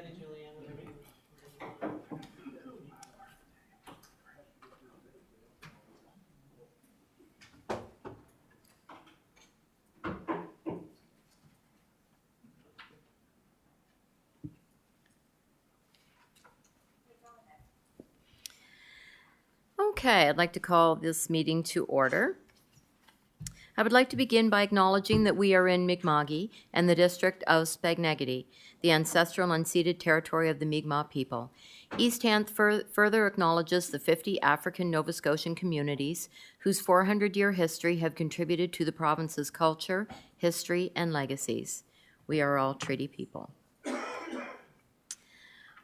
ready, Julianne. Whenever you- Okay, I'd like to call this meeting to order. I would like to begin by acknowledging that we are in Mi'kma'ki and the district of Spagnagity, the ancestral unceded territory of the Mi'kmaq people. East Hants further acknowledges the 50 African Nova Scotian communities whose 400-year history have contributed to the province's culture, history, and legacies. We are all treaty people.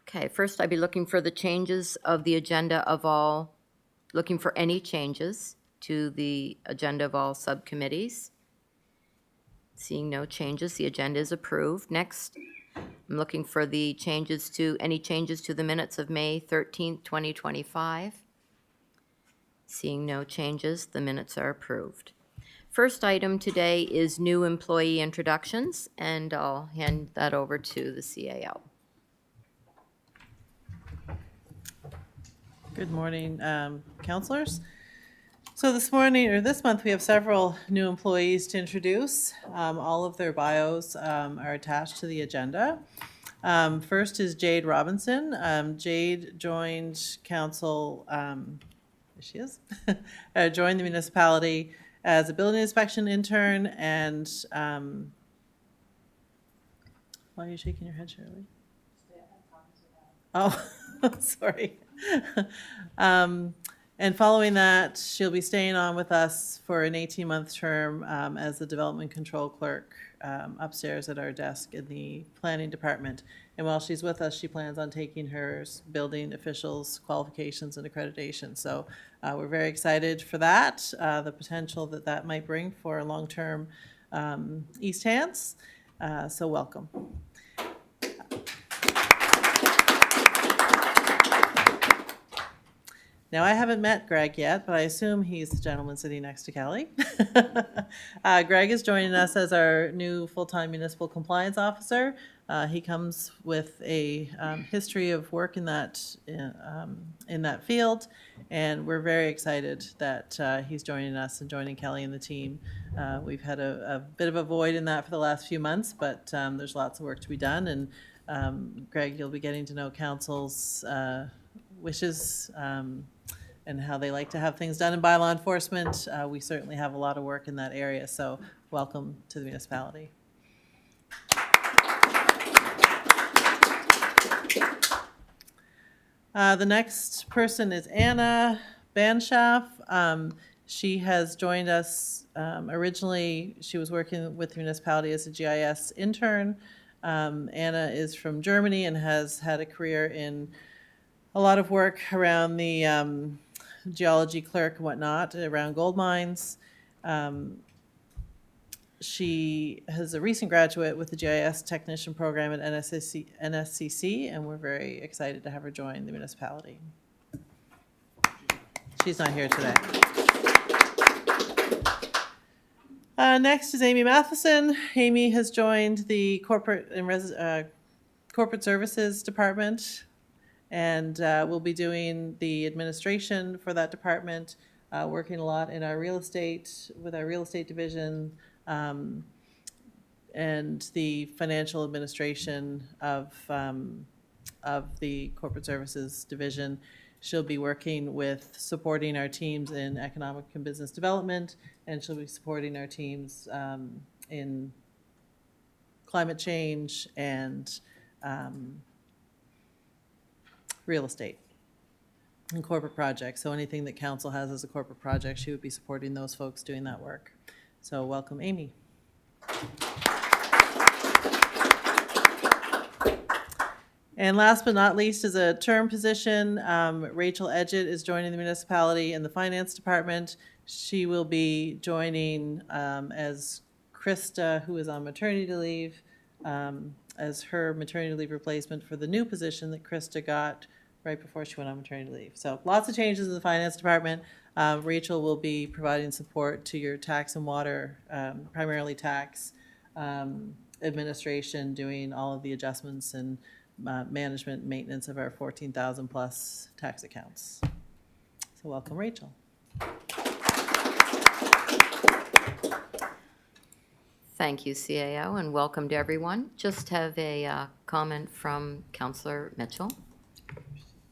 Okay, first I'd be looking for the changes of the agenda of all, looking for any changes to the agenda of all subcommittees. Seeing no changes, the agenda is approved. Next, I'm looking for the changes to, any changes to the minutes of May 13th, 2025. Seeing no changes, the minutes are approved. First item today is new employee introductions, and I'll hand that over to the CAO. Good morning, counselors. So this morning, or this month, we have several new employees to introduce. All of their bios are attached to the agenda. First is Jade Robinson. Jade joined council, there she is, joined the municipality as a building inspection intern, and why are you shaking your head, Shirley? Oh, sorry. And following that, she'll be staying on with us for an 18-month term as the development control clerk upstairs at our desk in the planning department. And while she's with us, she plans on taking her building officials qualifications and accreditation. So we're very excited for that, the potential that that might bring for a long-term East Hants. So welcome. Now, I haven't met Greg yet, but I assume he's the gentleman sitting next to Kelly. Greg is joining us as our new full-time municipal compliance officer. He comes with a history of work in that field, and we're very excited that he's joining us and joining Kelly and the team. We've had a bit of a void in that for the last few months, but there's lots of work to be done. And Greg, you'll be getting to know council's wishes and how they like to have things done in bylaw enforcement. We certainly have a lot of work in that area, so welcome to the municipality. The next person is Anna Banshaff. She has joined us. Originally, she was working with the municipality as a GIS intern. Anna is from Germany and has had a career in a lot of work around the geology clerk and whatnot, around gold mines. She is a recent graduate with the GIS technician program at NSCC, and we're very excited to have her join the municipality. She's not here today. Next is Amy Matheson. Amy has joined the corporate services department, and we'll be doing the administration for that department, working a lot in our real estate, with our real estate division, and the financial administration of the corporate services division. She'll be working with supporting our teams in economic and business development, and she'll be supporting our teams in climate change and real estate and corporate projects. So anything that council has as a corporate project, she would be supporting those folks doing that work. So welcome, Amy. And last but not least is a term position. Rachel Edgett is joining the municipality in the finance department. She will be joining as Krista, who is on maternity leave, as her maternity leave replacement for the new position that Krista got right before she went on maternity leave. So lots of changes in the finance department. Rachel will be providing support to your tax and water, primarily tax administration, doing all of the adjustments and management, maintenance of our 14,000 plus tax accounts. So welcome, Rachel. Thank you, CAO, and welcome to everyone. Just have a comment from Councillor Mitchell.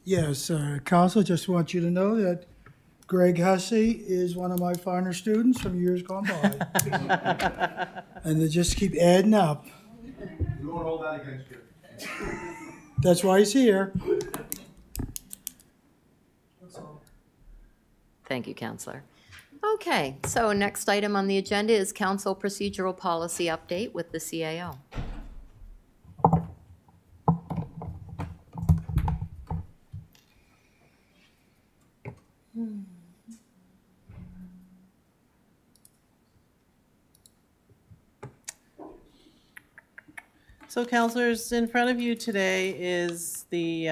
Yes, Council, just want you to know that Greg Hussey is one of my finer students from years gone by. And they just keep adding up. We won't hold that against you. That's why he's here. Thank you, Councillor. Okay, so next item on the agenda is council procedural policy update with the CAO. So councilors, in front of you today is the,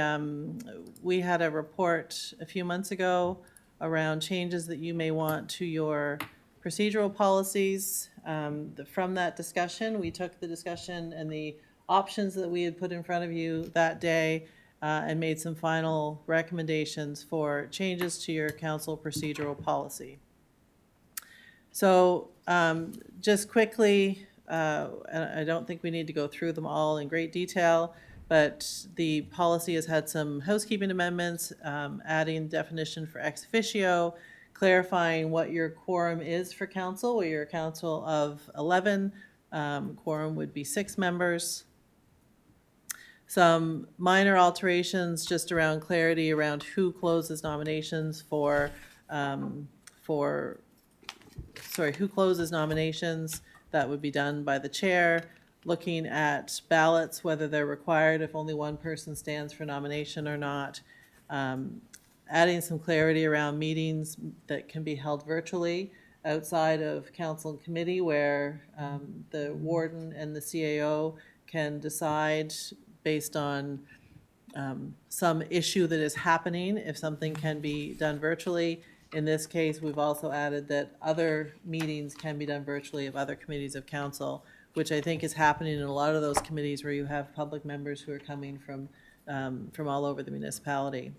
we had a report a few months ago around changes that you may want to your procedural policies. From that discussion, we took the discussion and the options that we had put in front of you that day and made some final recommendations for changes to your council procedural policy. So just quickly, and I don't think we need to go through them all in great detail, but the policy has had some housekeeping amendments, adding definition for ex officio, clarifying what your quorum is for council, where you're a council of 11, quorum would be 6 members. Some minor alterations just around clarity around who closes nominations who closes nominations. That would be done by the chair. Looking at ballots, whether they're required if only one person stands for nomination or not. Adding some clarity around meetings that can be held virtually outside of council and committee, where the warden and the CAO can decide based on some issue that is happening if something can be done virtually. In this case, we've also added that other meetings can be done virtually of other committees of council, which I think is happening in a lot of those committees where you have public members who are coming from all over the municipality.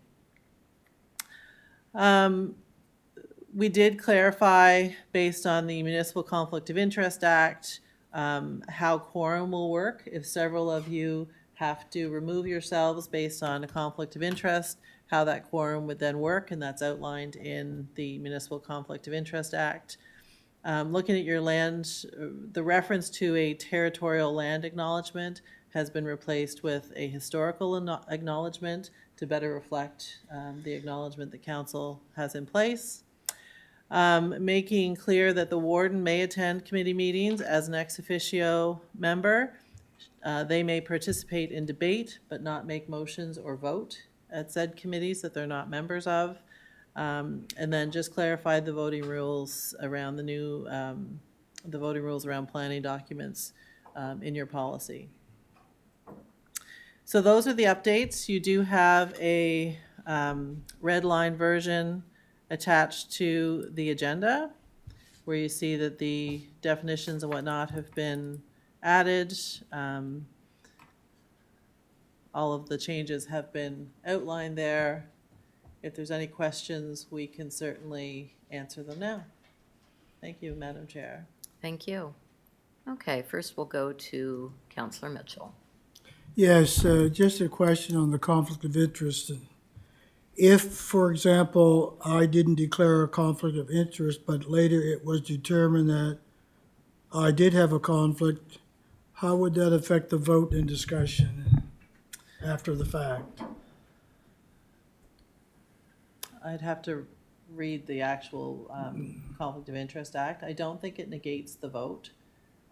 We did clarify, based on the Municipal Conflict of Interest Act, how quorum will work if several of you have to remove yourselves based on a conflict of interest, how that quorum would then work, and that's outlined in the Municipal Conflict of Interest Act. Looking at your land, the reference to a territorial land acknowledgement has been replaced with a historical acknowledgement to better reflect the acknowledgement that council has in place. Making clear that the warden may attend committee meetings as an ex officio member. They may participate in debate, but not make motions or vote at said committees that they're not members of. And then just clarify the voting rules around the new, the voting rules around planning documents in your policy. So those are the updates. You do have a red line version attached to the agenda where you see that the definitions and whatnot have been added. All of the changes have been outlined there. If there's any questions, we can certainly answer them now. Thank you, Madam Chair. Thank you. Okay, first we'll go to Councillor Mitchell. Yes, just a question on the conflict of interest. If, for example, I didn't declare a conflict of interest, but later it was determined that I did have a conflict, how would that affect the vote and discussion after the fact? I'd have to read the actual Conflict of Interest Act. I don't think it negates the vote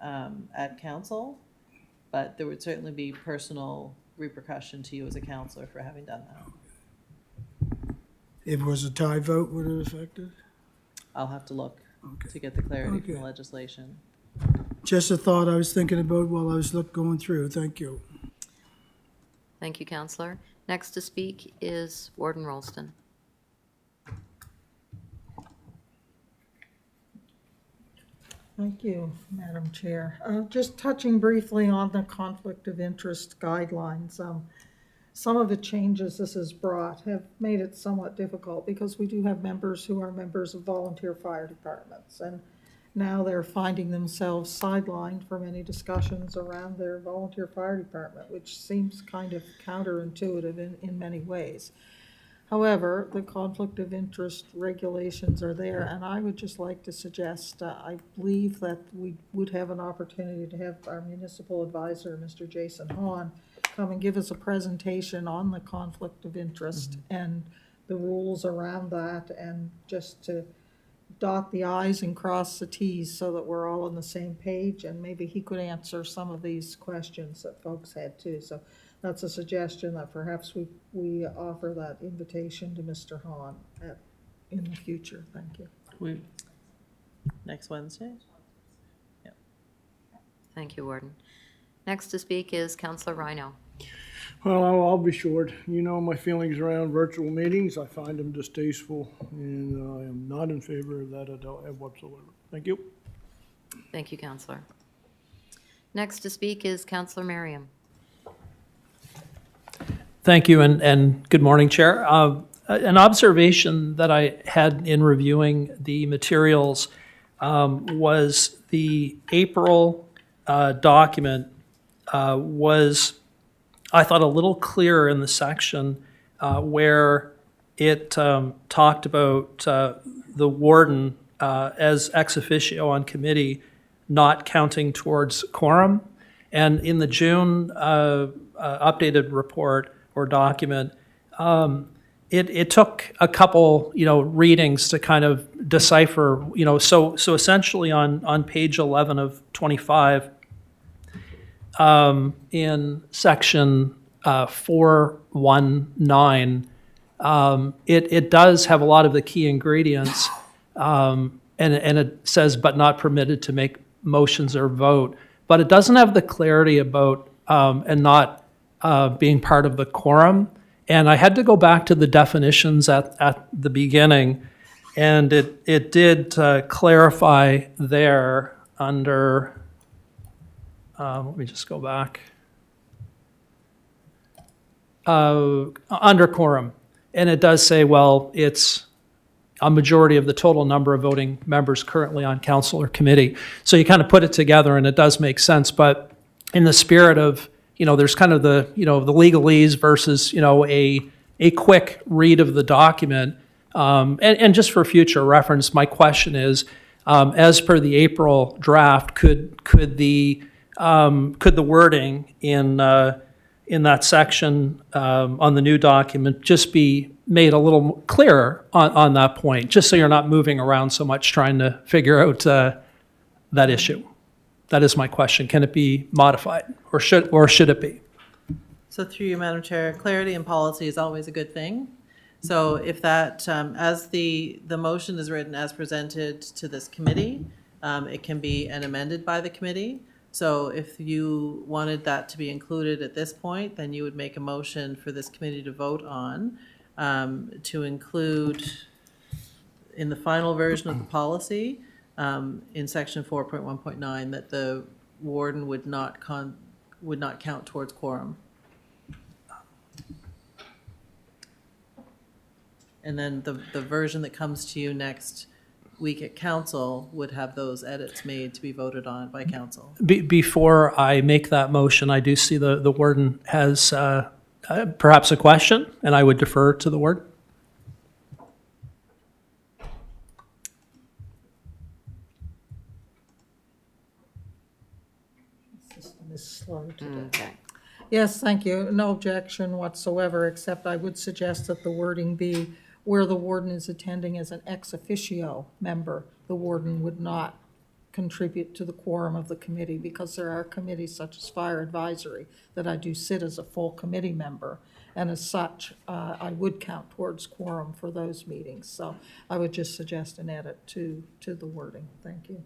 at council, but there would certainly be personal repercussion to you as a councillor for having done that. If it was a tie vote, would it affect it? I'll have to look Okay. to get the clarity from Okay. the legislation. Just a thought I was thinking about while I was going through. Thank you. Thank you, Councillor. Next to speak is Warden Rolston. Thank you, Madam Chair. Just touching briefly on the conflict of interest guidelines. some of the changes this has brought have made it somewhat difficult because we do have members who are members of volunteer fire departments. And now they're finding themselves sidelined from any discussions around their volunteer fire department, which seems kind of counterintuitive in many ways. However, the conflict of interest regulations are there, and I would just like to suggest, I believe that we would have an opportunity to have our municipal advisor, Mr. Jason Hahn, come and give us a presentation on the conflict of interest and the rules around that, and just to dot the i's and cross the t's so that we're all on the same page, and maybe he could answer some of these questions that folks had too. So that's a suggestion that perhaps we offer that invitation to Mr. Hahn in the future. Thank you. Next Wednesday? Thank you, Warden. Next to speak is Councillor Rhino. Well, I'll be short. You know my feelings around virtual meetings. I find them distasteful, and I am not in favor of that at all whatsoever. Thank you. Thank you, Councillor. Next to speak is Councillor Merriam. Thank you, and good morning, Chair. An observation that I had in reviewing the materials was the April document was, I thought, a little clearer in the section where it talked about the warden as ex officio on committee not counting towards quorum. And in the June updated report or document, it took a couple, readings to kind of decipher, so essentially on page 11 of 25, in section 419, it does have a lot of the key ingredients, and it says, but not permitted to make motions or vote. But it doesn't have the clarity about and not being part of the quorum. And I had to go back to the definitions at the beginning, and it did clarify there under, let me just go back, under quorum. And it does say, well, it's a majority of the total number of voting members currently on council or committee. So you kind of put it together and it does make sense. But in the spirit of, there's kind of the, the legalese versus, a quick read of the document. And just for future reference, my question is, as per the April draft, could the wording in that section on the new document just be made a little clearer on that point, just so you're not moving around so much trying to figure out that issue? That is my question. Can it be modified, or should it be? So through you, Madam Chair, clarity in policy is always a good thing. So if that, as the motion is written as presented to this committee, it can be amended by the committee. So if you wanted that to be included at this point, then you would make a motion for this committee to vote on, to include in the final version of the policy, in section 4.1.9, that the warden would not count towards quorum. And then the version that comes to you next week at council would have those edits made to be voted on by council. Before I make that motion, I do see the warden has perhaps a question, and I would defer to the warden. The system is slow today. Okay. Yes, thank you. No objection whatsoever, except I would suggest that the wording be where the warden is attending as an ex officio member, the warden would not contribute to the quorum of the committee, because there are committees such as Fire Advisory that I do sit as a full committee member. And as such, I would count towards quorum for those meetings. So I would just suggest an edit to the wording. Thank you.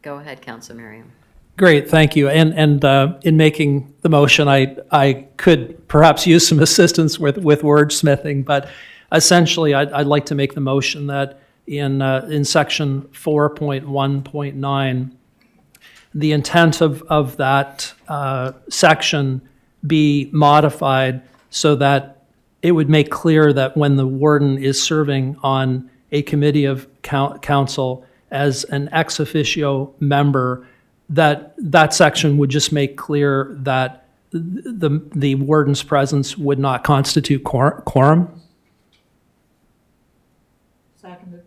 Go ahead, Councillor Merriam. Great, thank you. And in making the motion, I could perhaps use some assistance with wordsmithing, but essentially, I'd like to make the motion that in section 4.1.9, the intent of that section be modified so that it would make clear that when the warden is serving on a committee of council as an ex officio member, that section would just make clear that the warden's presence would not constitute quorum. Seconded.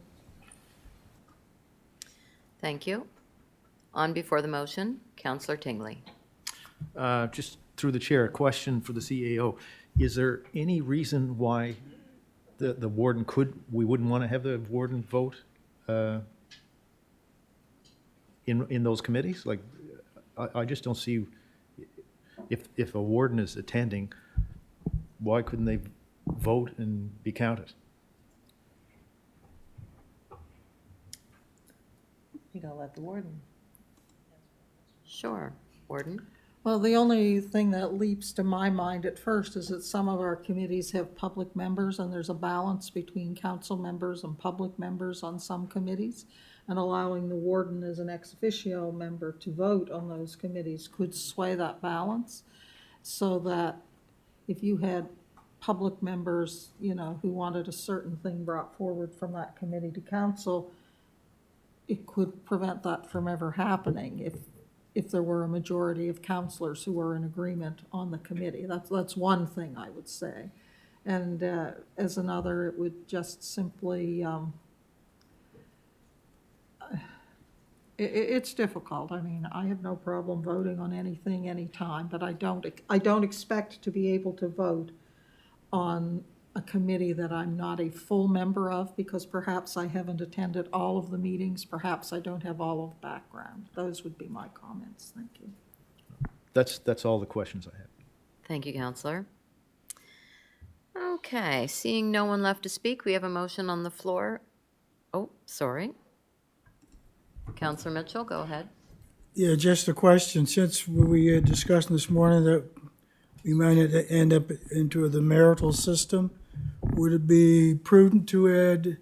Thank you. On before the motion, Counselor Tingley. Just through the chair, a question for the CAO. Is there any reason why the warden we wouldn't want to have the warden vote in those committees? Like, I just don't see, if a warden is attending, why couldn't they vote and be counted? You gotta let the warden. Sure. Warden? Well, the only thing that leaps to my mind at first is that some of our committees have public members, and there's a balance between council members and public members on some committees. And allowing the warden as an ex officio member to vote on those committees could sway that balance. So that if you had public members, you know, who wanted a certain thing brought forward from that committee to council, it could prevent that from ever happening if there were a majority of councilors who were in agreement on the committee. That's one thing I would say. And as another, it would just simply, it's difficult. I mean, I have no problem voting on anything, anytime, but I don't expect to be able to vote on a committee that I'm not a full member of, because perhaps I haven't attended all of the meetings, perhaps I don't have all of the background. Those would be my comments. Thank you. That's all the questions I have. Thank you, Counselor. Okay, seeing no one left to speak, we have a motion on the floor. Oh, sorry. Counselor Mitchell, go ahead. Yeah, just a question. Since we had discussed this morning that we might end up into the marital system, would it be prudent to add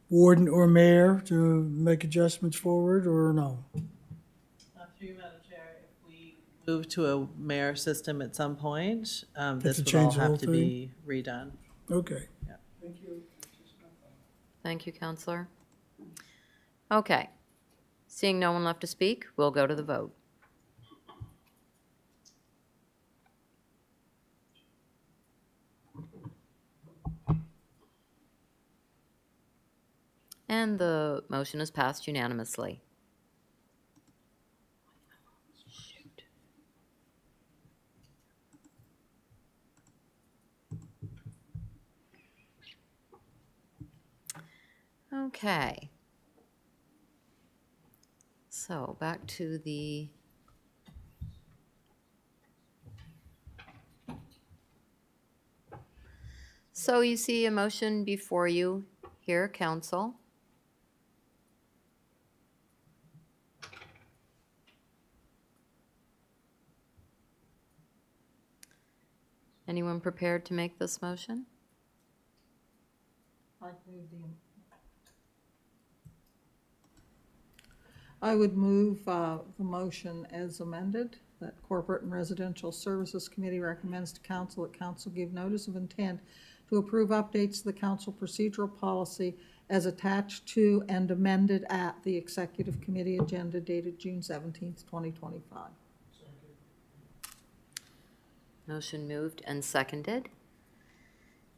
warden or mayor to make adjustments forward, or no? Through you, Madam Chair, if we move to a mayor system at some point, this to would all change the whole have to be redone. Okay. Thank you, Counselor. Okay, seeing no one left to speak, we'll go to the vote. And the motion is passed unanimously. Shoot. Okay. So back to the So you see a motion before you here, Council. Anyone prepared to make this motion? I would move the motion as amended, that Corporate and Residential Services Committee recommends to council that council give notice of intent to approve updates to the council procedural policy as attached to and amended at the Executive Committee agenda dated June 17th, 2025. Motion moved and seconded.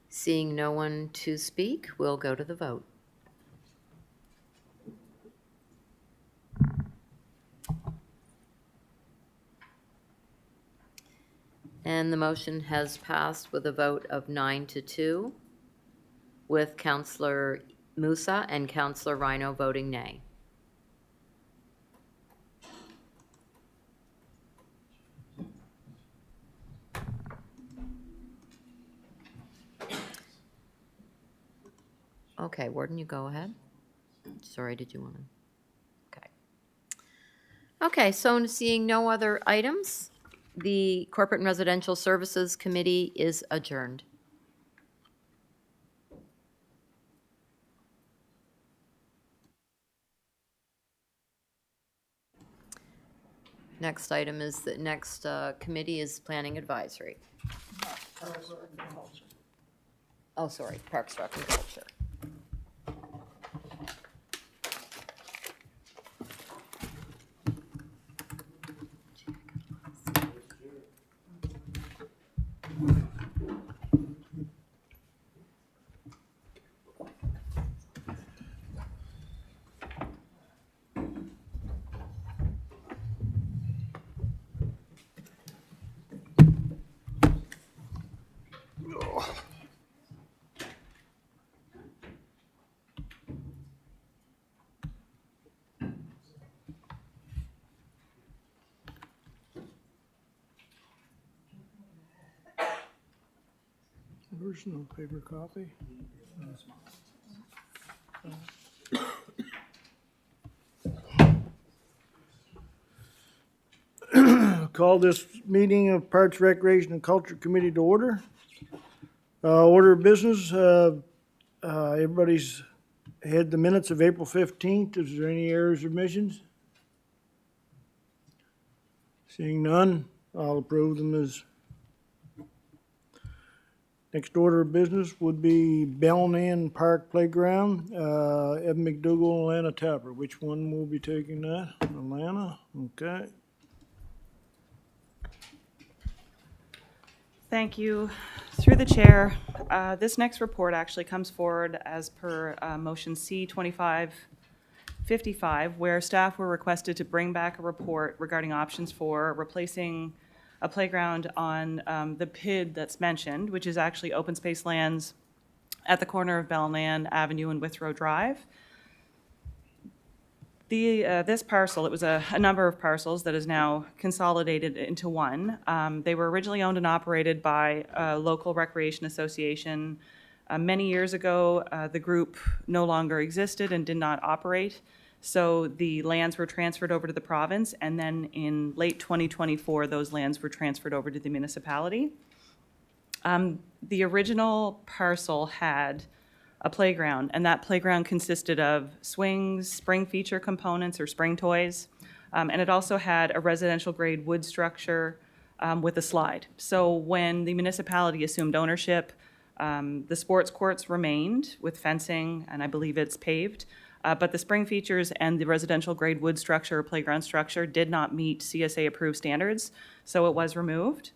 Seeing no one to speak, we'll go to the vote. And the motion has passed with a vote of 9-2, with Councillor Musa and Councillor Rhino voting nay. Okay, Warden, you go ahead. Sorry, did you want to? Okay. Okay, so seeing no other items, the Corporate and Residential Services Committee is adjourned. Next item is, the next committee is Planning Advisory. Oh, sorry, Parks, Rec, and Culture. There's no paper copy. Call this meeting of Parks, Recreation, and Culture Committee to order. Order of business, everybody's had the minutes of April 15th. Is there any errors or omissions? Seeing none, I'll approve them as. Next order of business would be Bellnan Park Playground, Evan McDougal, Alana Tapper. Which one will be taking that? Alana, okay. Thank you. Through the chair, this next report actually comes forward as per motion C-2555, where staff were requested to bring back a report regarding options for replacing a playground on the PID that's mentioned, which is actually open space lands at the corner of Bellnan Avenue and Withrow Drive. This parcel, it was a number of parcels that is now consolidated into one. They were originally owned and operated by a local recreation association. Many years ago, the group no longer existed and did not operate. So the lands were transferred over to the province, and then in late 2024, those lands were transferred over to the municipality. The original parcel had a playground, and that playground consisted of swings, spring feature components or spring toys, and it also had a residential grade wood structure with a slide. So when the municipality assumed ownership, the sports courts remained with fencing, and I believe it's paved, but the spring features and the residential grade wood structure or playground structure did not meet CSA approved standards, so it was removed.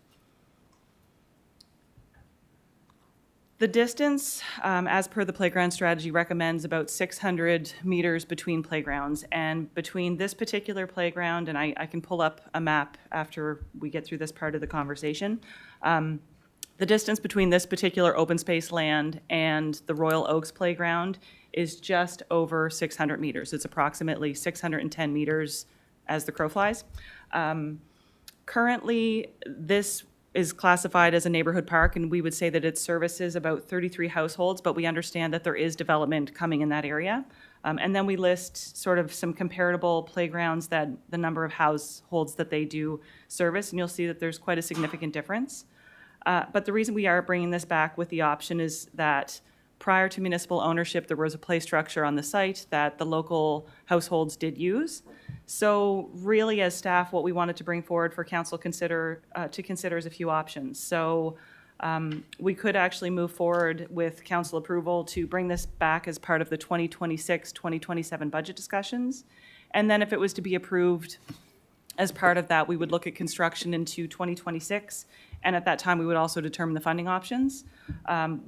The distance, as per the playground strategy, recommends about 600 meters between playgrounds. And between this particular playground, and I can pull up a map after we get through this part of the conversation, the distance between this particular open space land and the Royal Oaks Playground is just over 600 meters. It's approximately 610 meters as the crow flies. Currently, this is classified as a neighborhood park, and we would say that it services about 33 households, but we understand that there is development coming in that area. And then we list sort of some comparable playgrounds, that the number of households that they do service, and you'll see that there's quite a significant difference. But the reason we are bringing this back with the option is that prior to municipal ownership, there was a play structure on the site that the local households did use. So really, as staff, what we wanted to bring forward for council to consider is a few options. So we could actually move forward with council approval to bring this back as part of the 2026-2027 budget discussions. And then if it was to be approved as part of that, we would look at construction into 2026. And at that time, we would also determine the funding options.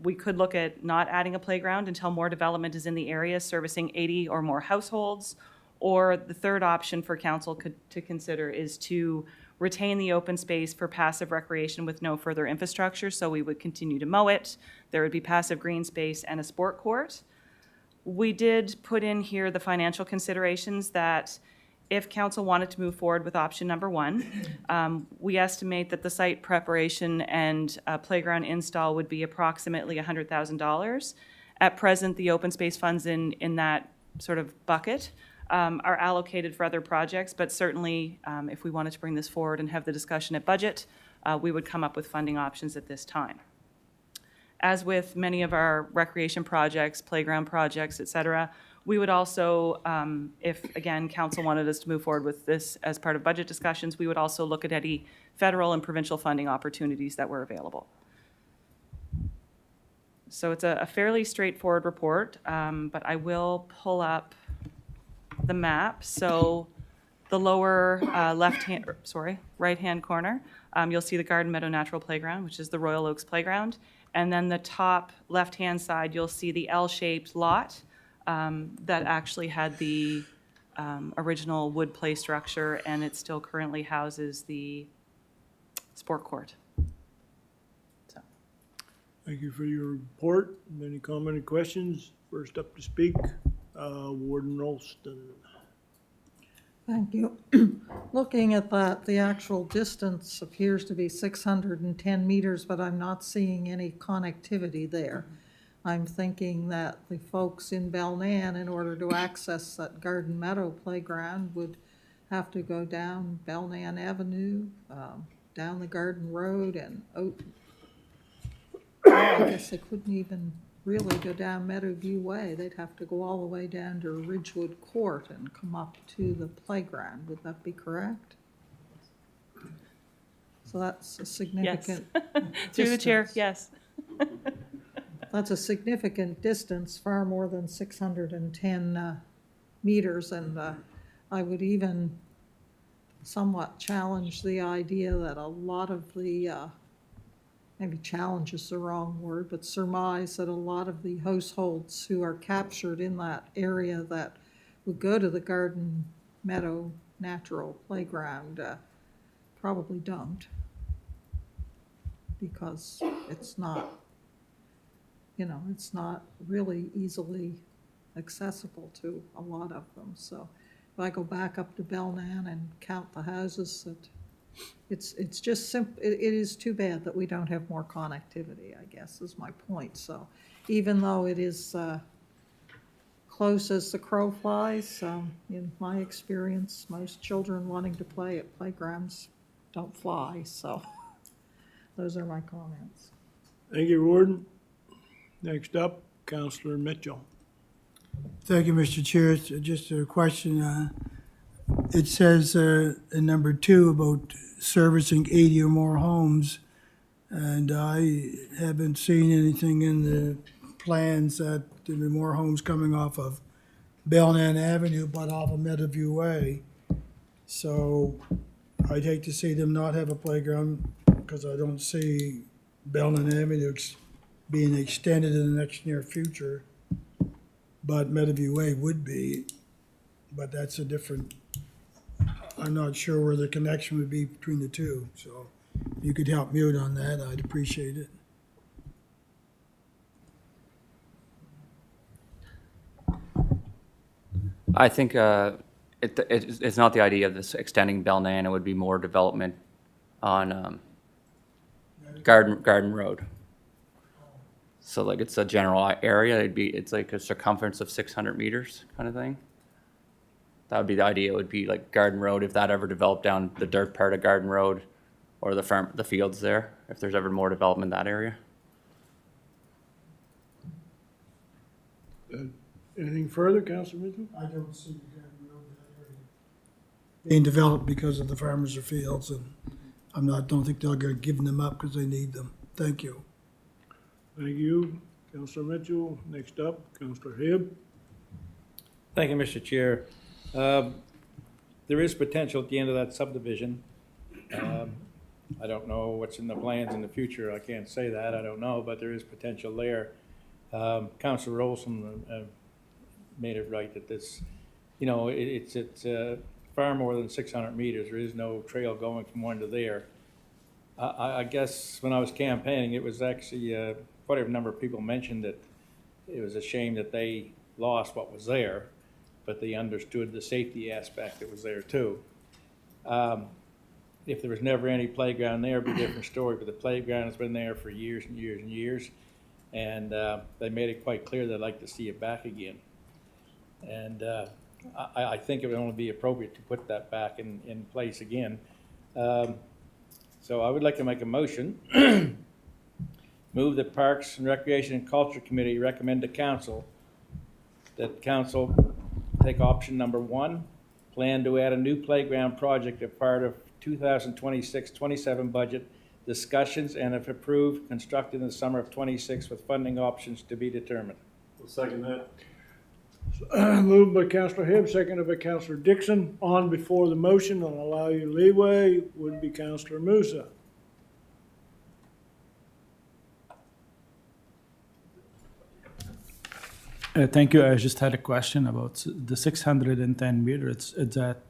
We could look at not adding a playground until more development is in the area, servicing 80 or more households. Or the third option for council to consider is to retain the open space for passive recreation with no further infrastructure. So we would continue to mow it. There would be passive green space and a sport court. We did put in here the financial considerations that if council wanted to move forward with option number one, we estimate that the site preparation and playground install would be approximately $100,000. At present, the open space funds in that sort of bucket are allocated for other projects, but certainly if we wanted to bring this forward and have the discussion at budget, we would come up with funding options at this time. As with many of our recreation projects, playground projects, et cetera, We would also, if, again, council wanted us to move forward with this as part of budget discussions, we would also look at any federal and provincial funding opportunities that were available. So it's a fairly straightforward report, but I will pull up the map. So the lower right-hand corner, you'll see the Garden Meadow Natural Playground, which is the Royal Oaks Playground. And then the top left-hand side, you'll see the L-shaped lot that actually had the original wood play structure, and it still currently houses the sport court. Thank you for your report. Any comment or questions? First up to speak, Warden Rolston. Thank you. Looking at that, the actual distance appears to be 610 meters, but I'm not seeing any connectivity there. I'm thinking that the folks in Belnan, in order to access that Garden Meadow playground, would have to go down Belnan Avenue, down the Garden Road, and out. I guess they couldn't even really go down Meadowview Way. They'd have to go all the way down to Ridgewood Court and come up to the playground. Would that be correct? So that's a Yes. significant Through the chair, distance. yes. That's a significant distance, far more than 610 meters, and I would even somewhat challenge the idea that a lot of the, maybe challenge is the wrong word, but surmise that a lot of the households who are captured in that area that would go to the Garden Meadow Natural Playground probably don't, because it's not, it's not really easily accessible to a lot of them. So if I go back up to Belnan and count the houses, it's just it is too bad that we don't have more connectivity, I guess, is my point. So even though it is close as the crow flies, in my experience, most children wanting to play at playgrounds don't fly. So those are my comments. Thank you, Warden. Next up, Councillor Mitchell. Thank you, Mr. Chair. It's just a question. It says in number 2 about servicing 80 or more homes, and I haven't seen anything in the plans that there'll be more homes coming off of Belnan Avenue, but off of Meadowview Way. So I'd hate to see them not have a playground, because I don't see Belnan Avenue being extended in the next near future. But Meadowview Way would be, but that's a different, I'm not sure where the connection would be between the two. So if you could help me out on that, I'd appreciate it. I think it's not the idea of this extending Belnan. It would be more development on Garden Road. So like it's a general area. It's like a circumference of 600 meters kind of thing. That would be the idea. It would be like Garden Road, if that ever developed down the dirt part of Garden Road, or the fields there, if there's ever more development in that area. Anything further, Councillor Mitchell? I don't see the Garden Road in that area being developed because of the farmers or fields, and don't think they'll get giving them up because they need them. Thank you. Thank you, Councillor Mitchell. Next up, Councillor Hibb. Thank you, Mr. Chair. There is potential at the end of that subdivision. I don't know what's in the plans in the future. I can't say that. I don't know, but there is potential there. Councillor Olson made it right that this, it's far more than 600 meters. There is no trail going from one to there. I guess when I was campaigning, it was actually quite a number of people mentioned that it was a shame that they lost what was there, but they understood the safety aspect that was there too. If there was never any playground there, it'd be a different story, but the playground has been there for years and years and years, and they made it quite clear they'd like to see it back again. And I think it would only be appropriate to put that back in place again. So I would like to make a motion. Move that Parks and Recreation and Culture Committee recommend to Council that council take option number 1, plan to add a new playground project as part of 2026-27 budget discussions, and if approved, construct in the summer of '26 with funding options to be determined. Second that. Moved by Councillor Hibb, seconded by Councillor Dixon. On before the motion, I'll allow you leeway, would be Councillor Musa. Thank you. I just had a question about the 610 meters. Is that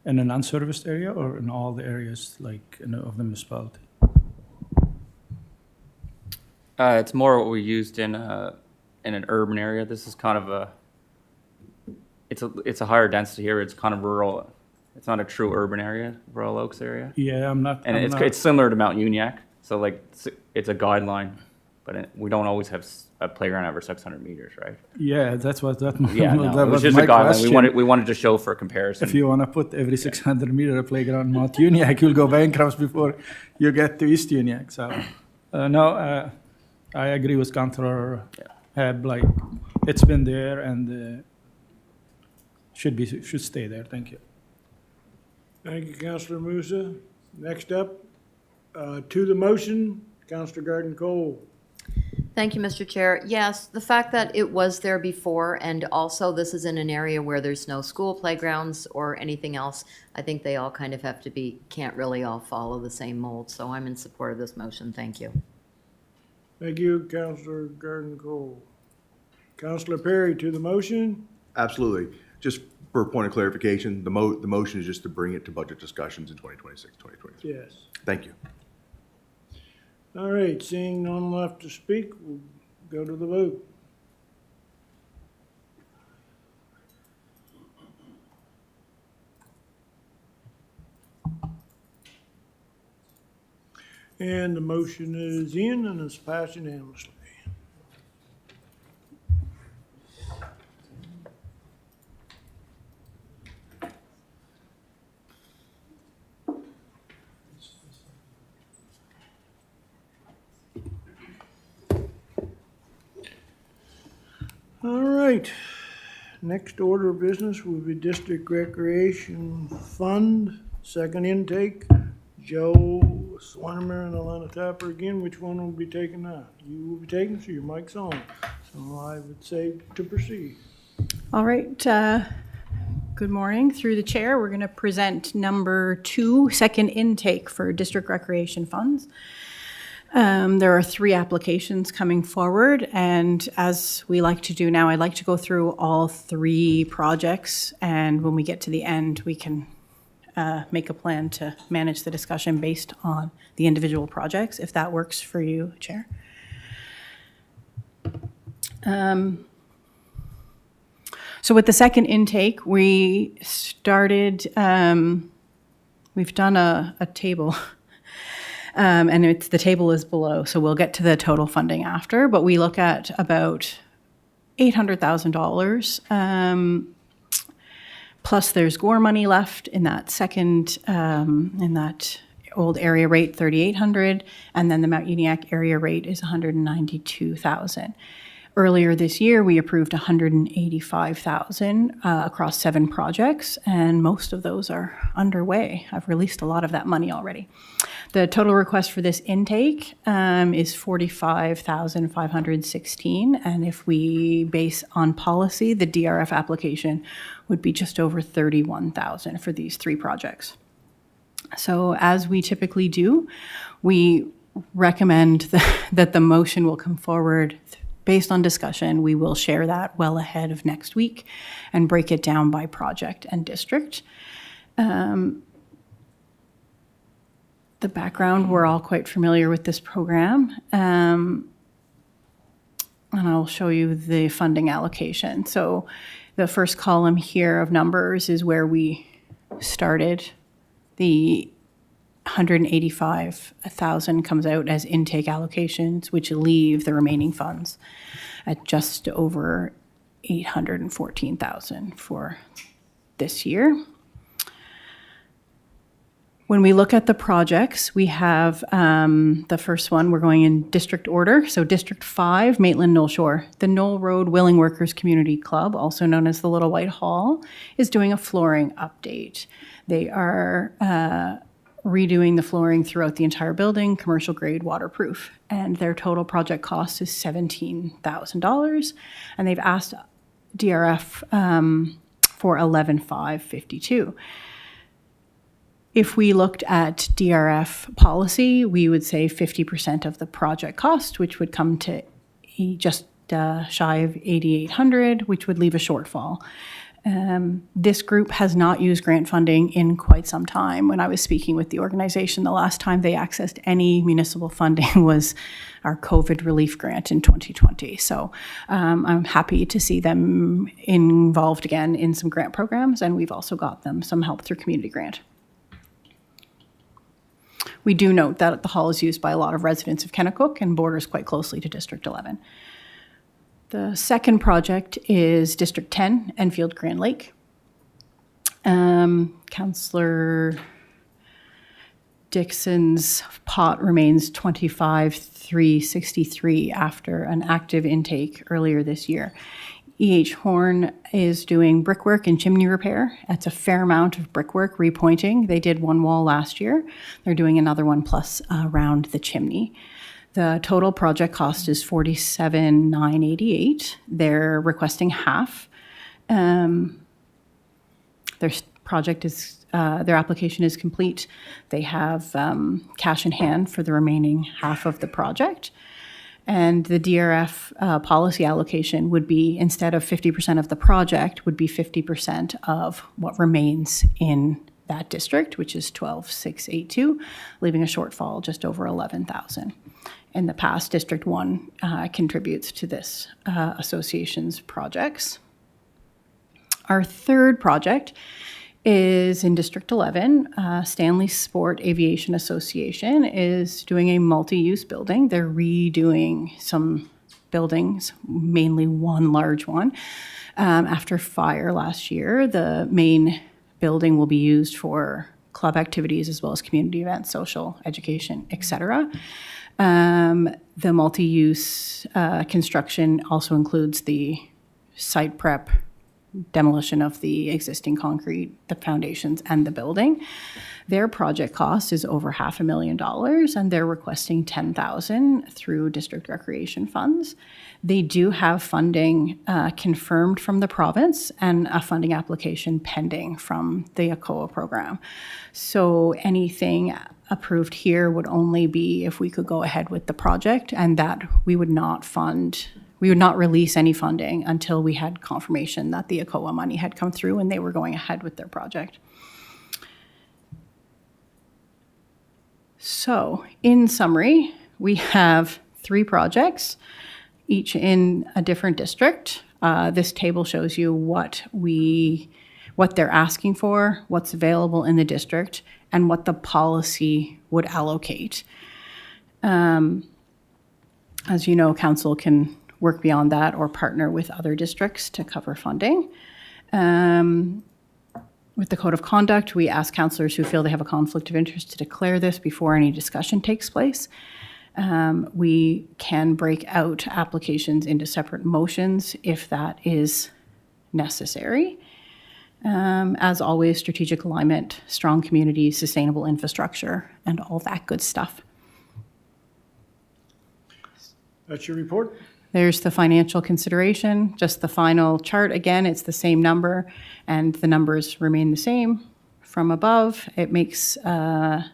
in an unserviced area or in all the areas like of the municipality? It's more what we used in an urban area. This is kind of it's a higher density here. It's kind of rural. It's not a true urban area, Royal Oaks area. Yeah, And I'm not- it's similar to Mount Uniacke. So like it's a guideline, but we don't always have a playground over 600 meters, right? Yeah, that's what that. Yeah, no, that it was was just my a guideline. question. We wanted to show for comparison. If you want to put every 600 meter playground Mount Uniacke, you'll go bankrupt before you get to East Uniacke. So, no, I agree with Councillor Hebb. Like, it's been there and should stay there. Thank you. Thank you, Councillor Musa. Next up, to the motion, Councillor Garden Cole. Thank you, Mr. Chair. Yes, the fact that it was there before, and also this is in an area where there's no school playgrounds or anything else, I think they all kind of have to be, can't really all follow the same mold. So I'm in support of this motion. Thank you. Thank you, Councillor Garden Cole. Councillor Perry, to the motion. Absolutely. Just for a point of clarification, the motion is just to bring it to budget discussions in 2026, 2023. Yes. Thank you. All right, seeing none left to speak, we'll go to the vote. And the motion is in and it's passed unanimously. All right, next order of business will be District Recreation Fund, second intake. Joe Swinemer and Alana Tapper again, which one will be taken now? You will be taken, so your mic's on. So I would say to proceed. All right, good morning. Through the chair, we're going to present number 2, second intake for district recreation funds. There are 3 applications coming forward, and as we like to do now, I'd like to go through all 3 projects, and when we get to the end, we can make a plan to manage the discussion based on the individual projects, if that works for you, Chair. So with the second intake, we started, we've done a table, and the table is below, so we'll get to the total funding after, but we look at about $800,000. Plus there's GORE money left in that second, in that old area rate, 3,800, and then the Mount Uniacke area rate is 192,000. Earlier this year, we approved 185,000 across 7 projects, and most of those are underway. I've released a lot of that money already. The total request for this intake is 45,516, and if we base on policy, the DRF application would be just over 31,000 for these 3 projects. So as we typically do, we recommend that the motion will come forward based on discussion. We will share that well ahead of next week and break it down by project and district. The background, we're all quite familiar with this program. And I'll show you the funding allocation. So the first column here of numbers is where we started. The 185,000 comes out as intake allocations, which leave the remaining funds at just over 814,000 for this year. When we look at the projects, we have the first one, we're going in district order. So District 5, Maitland Knoll Shore. The Knoll Road Willing Workers Community Club, also known as the Little White Hall, is doing a flooring update. They are redoing the flooring throughout the entire building, commercial grade, waterproof. And their total project cost is $17,000. And they've asked DRF for $11,552. If we looked at DRF policy, we would say 50% of the project cost, which would come to just shy of $8,800, which would leave a shortfall. This group has not used grant funding in quite some time. When I was speaking with the organization, the last time they accessed any municipal funding was our COVID relief grant in 2020. So I'm happy to see them involved again in some grant programs, and we've also got them some help through community grant. We do note that the hall is used by a lot of residents of Kennetcook and borders quite closely to District 11. The second project is District 10, Enfield Grand Lake. Councillor Dixon's pot remains 25,363 after an active intake earlier this year. E.H. Horn is doing brickwork and chimney repair. That's a fair amount of brickwork, repointing. They did one wall last year. They're doing another one plus around the chimney. The total project cost is $47,988. They're requesting half. Their project is, their application is complete. They have cash in hand for the remaining half of the project. And the DRF policy allocation would be, instead of 50% of the project, would be 50% of what remains in that district, which is 12,682, leaving a shortfall just over 11,000. In the past, District 1 contributes to this association's projects. Our third project is in District 11. Stanley Sport Aviation Association is doing a multi-use building. They're redoing some buildings, mainly one large one. After fire last year, the main building will be used for club activities as well as community events, social, education, etc. The multi-use construction also includes the site prep, demolition of the existing concrete, the foundations, and the building. Their project cost is over $500,000, and they're requesting $10,000 through district recreation funds. They do have funding confirmed from the province and a funding application pending from the ACOA program. So anything approved here would only be if we could go ahead with the project, and that we would not release any funding until we had confirmation that the ACOA money had come through and they were going ahead with their project. So, in summary, we have 3 projects, each in a different district. This table shows you what they're asking for, what's available in the district, and what the policy would allocate. As you know, council can work beyond that or partner with other districts to cover funding. With the Code of Conduct, we ask councillors who feel they have a conflict of interest to declare this before any discussion takes place. We can break out applications into separate motions if that is necessary. As always, strategic alignment, strong communities, sustainable infrastructure, and all that good stuff. That's your report? There's the financial consideration, just the final chart. Again, it's the same number, and the numbers remain the same from above. It makes their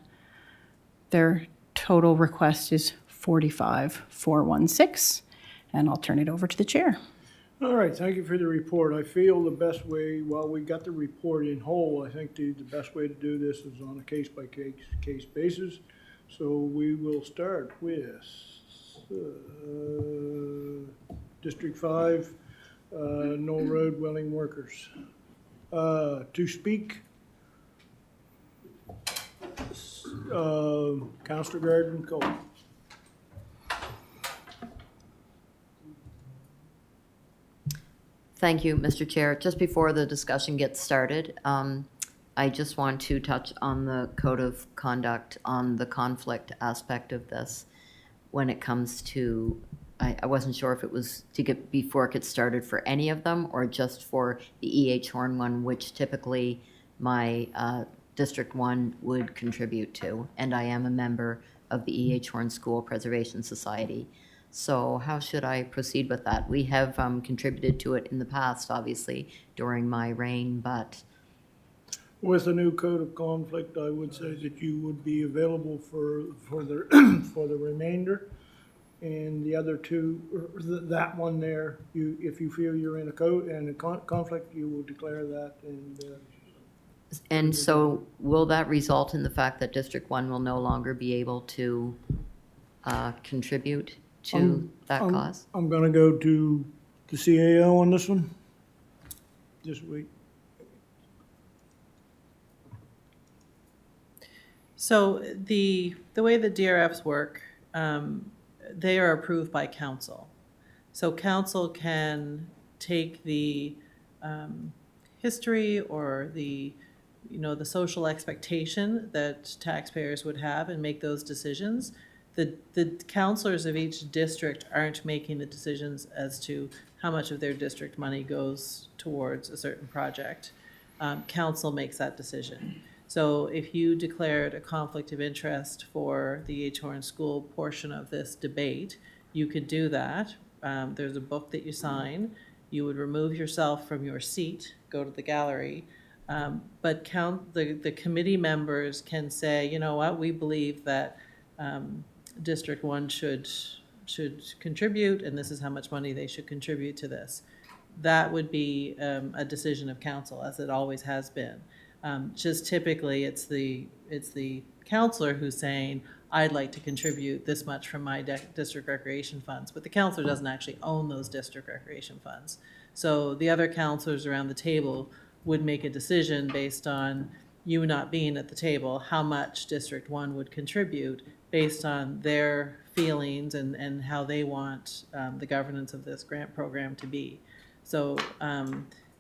total request is 45,416, and I'll turn it over to the chair. All right, thank you for the report. I feel the best way, while we got the report in whole, I think the best way to do this is on a case-by-case basis. So we will start with District 5, Knoll Road Willing Workers. To speak, Councillor Garden Cole. Thank you, Mr. Chair. Just before the discussion gets started, I just want to touch on the code of conduct, on the conflict aspect of this when it comes to, I wasn't sure if it was to get, before it gets started for any of them or just for the E.H. Horn one, which typically my District 1 would contribute to, and I am a member of the E.H. Horn School Preservation Society. So how should I proceed with that? We have contributed to it in the past, obviously, during my reign, but With the new code of conflict, I would say that you would be available for the, for the remainder. And the other two, or that one there, you, if you feel you're in a code and a conflict, you will declare that and so will that result in the fact that District 1 will no longer be able to contribute to that cause? I'm gonna go to the CAO on this one. Just wait. So the way the DRFs work, they are approved by council. So council can take the history or the social expectation that taxpayers would have and make those decisions. The councilors of each district aren't making the decisions as to how much of their district money goes towards a certain project. Council makes that decision. So if you declared a conflict of interest for the H. Horn School portion of this debate, you could do that. There's a book that you sign. You would remove yourself from your seat, go to the gallery. But the committee members can say, you know what, we believe that District 1 should contribute, and this is how much money they should contribute to this. That would be a decision of council, as it always has been. Just typically, it's the counselor who's saying, I'd like to contribute this much from my district recreation funds, but the counselor doesn't actually own those district recreation funds. So the other counselors around the table would make a decision based on you not being at the table, how much District 1 would contribute based on their feelings and how they want the governance of this grant program to be. So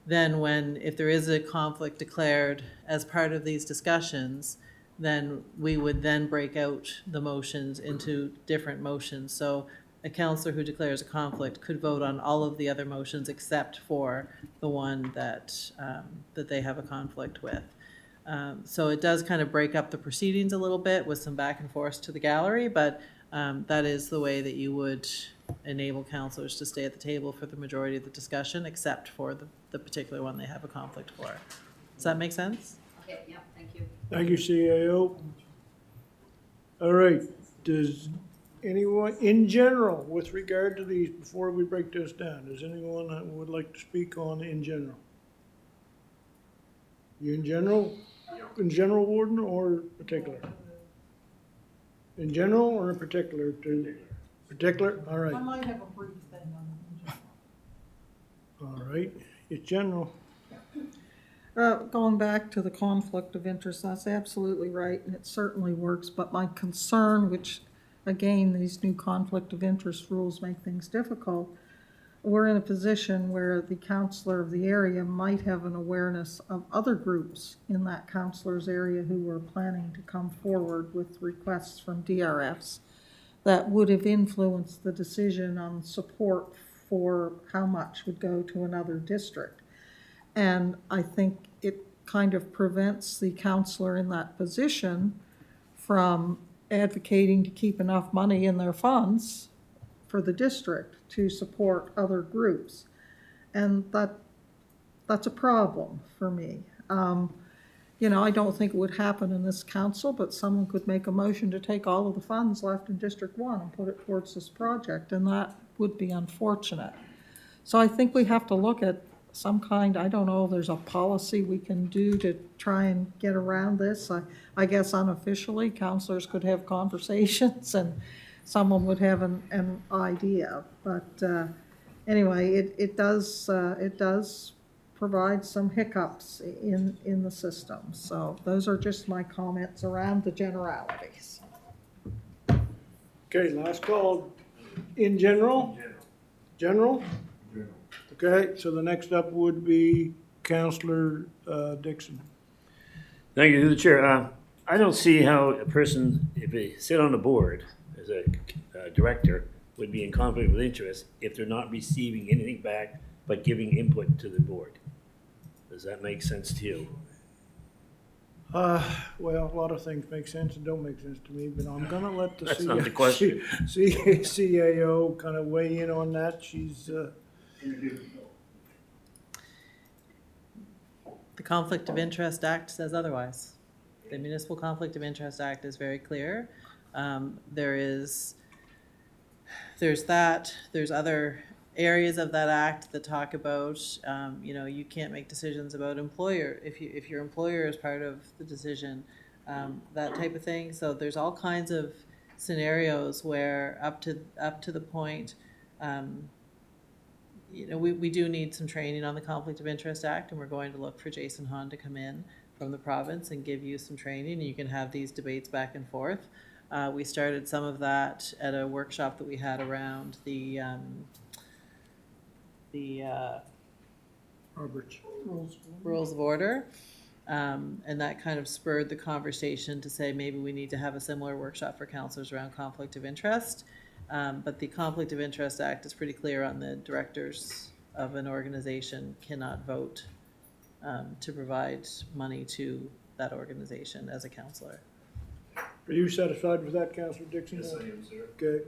then if there is a conflict declared as part of these discussions, then we would then break out the motions into different motions. So a counselor who declares a conflict could vote on all of the other motions except for the one that they have a conflict with. So it does kind of break up the proceedings a little bit with some back and forth to the gallery, but that is the way that you would enable counselors to stay at the table for the majority of the discussion, except for the particular one they have a conflict for. Does that make sense? Okay, yeah, thank you. Thank you, CAO. All right, does anyone, in general, with regard to these, before we break this down, does anyone that would like to speak on in general? You in general, Warden, or particular? In general or in particular? Particular, all right. I might have a brief thing on it. All right, it's general. Going back to the conflict of interest, that's absolutely right, and it certainly works, but my concern, which, again, these new conflict of interest rules make things difficult, we're in a position where the counselor of the area might have an awareness of other groups in that counselor's area who are planning to come forward with requests from DRFs that would have influenced the decision on support for how much would go to another district. And I think it kind of prevents the counselor in that position from advocating to keep enough money in their funds for the district to support other groups. And that's a problem for me. I don't think it would happen in this council, but someone could make a motion to take all of the funds left in District 1 and put it towards this project, and that would be unfortunate. So I think we have to look at some kind, I don't know, there's a policy we can do to try and get around this. I guess unofficially, counselors could have conversations and someone would have an idea. But anyway, it does provide some hiccups in the system. So those are just my comments around the generalities. Okay, last call. In general? General? Okay, so the next up would be Counselor Dixon. Thank you, to the chair. I don't see how a person, if they sit on the board as a director, would be in conflict with interest if they're not receiving anything back but giving input to the board. Does that make sense to you? Well, a lot of things make sense and don't make sense to me, but I'm gonna let the That's not the question. CAO kind of weigh in on that. She's, The Conflict of Interest Act says otherwise. The Municipal Conflict of Interest Act is very clear. There's other areas of that act that talk about, you can't make decisions about employer, if your employer is part of the decision, that type of thing. So there's all kinds of scenarios where up to the point, we do need some training on the Conflict of Interest Act, and we're going to look for Jason Hahn to come in from the province and give you some training, and you can have these debates back and forth. We started some of that at a workshop that we had around the Roberts. rules of order. And that kind of spurred the conversation to say maybe we need to have a similar workshop for councillors around conflict of interest. But the Conflict of Interest Act is pretty clear on the directors of an organization cannot vote to provide money to that organization as a councillor. Are you satisfied with that, Councillor Dixon? Yes, I am, sir. Okay,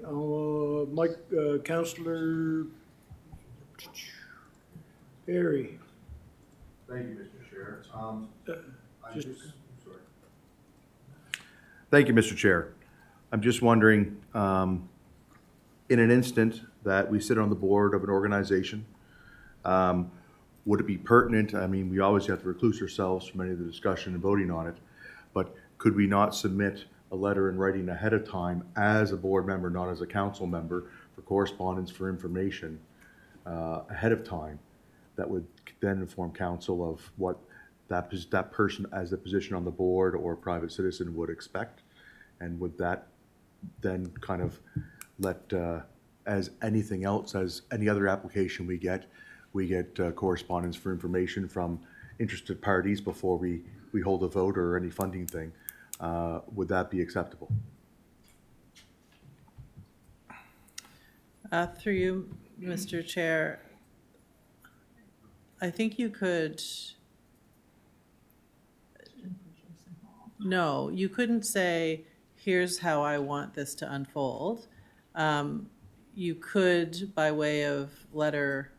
Mike, Councillor Perry. Thank you, Mr. Chair. Thank you, Mr. Chair. I'm just wondering, in an instant that we sit on the board of an organization, would it be pertinent, I mean, we always have to recluse ourselves from any of the discussion and voting on it, but could we not submit a letter in writing ahead of time as a board member, not as a council member, for correspondence, for information ahead of time that would then inform council of what that person as a position on the board or a private citizen would expect? And would that then kind of let, as anything else, as any other application we get correspondence for information from interested parties before we hold a vote or any funding thing? Would that be acceptable? Through you, Mr. Chair, I think you could, no, you couldn't say, here's how I want this to unfold. You could, by way of letter,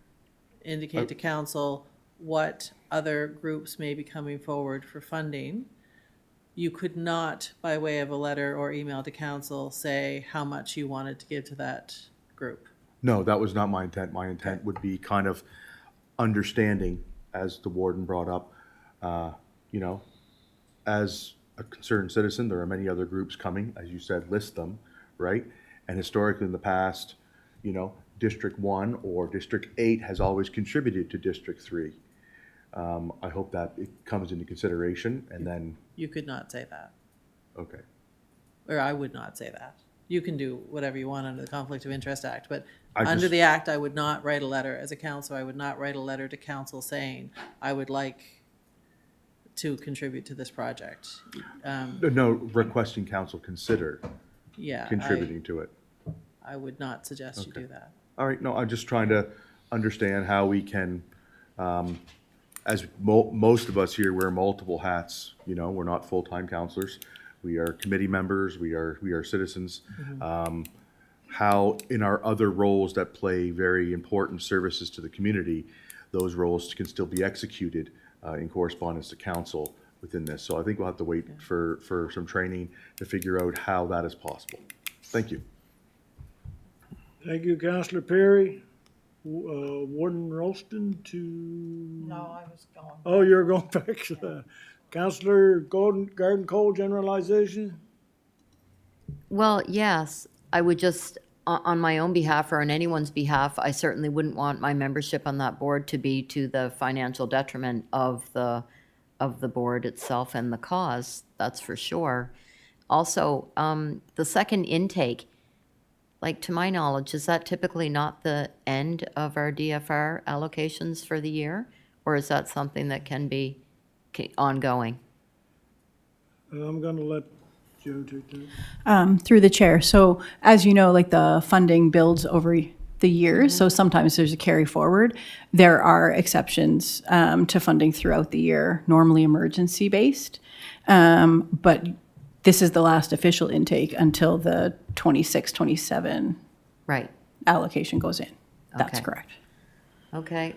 indicate to council what other groups may be coming forward for funding. You could not, by way of a letter or email to council, say how much you wanted to give to that group. No, that was not my intent. My intent would be kind of understanding, as the warden brought up, as a concerned citizen, there are many other groups coming, as you said, list them, right? And historically in the past, District 1 or District 8 has always contributed to District 3. I hope that it comes into consideration and then, You could not say that, okay. or I would not say that. You can do whatever you want under the Conflict of Interest Act, but I under just- the act, I would not write a letter. As a councilor, I would not write a letter to council saying, I would like to contribute to this project. No, requesting council consider Yeah, contributing to it. I would not suggest you do that. All right, no, I'm just trying to understand how we can, as most of us here wear multiple hats, we're not full-time counselors. We are committee members, we are citizens. How in our other roles that play very important services to the community, those roles can still be executed in correspondence to council within this. So I think we'll have to wait for some training to figure out how that is possible. Thank you. Thank you, Councillor Perry. Warden Ralston to... No, I was going. Oh, you're going back to that. Councillor Garden Cole, generalization? Well, yes, I would just, on my own behalf or on anyone's behalf, I certainly wouldn't want my membership on that board to be to the financial detriment of the board itself and the cause, that's for sure. Also, the second intake, like to my knowledge, is that typically not the end of our DFR allocations for the year? Or is that something that can be ongoing? I'm gonna let Joe take that. Through the chair. So as you know, like the funding builds over the years, so sometimes there's a carry forward. There are exceptions to funding throughout the year, normally emergency based. But this is the last official intake until the 26, 27 Right, allocation goes in. That's Okay. correct. okay.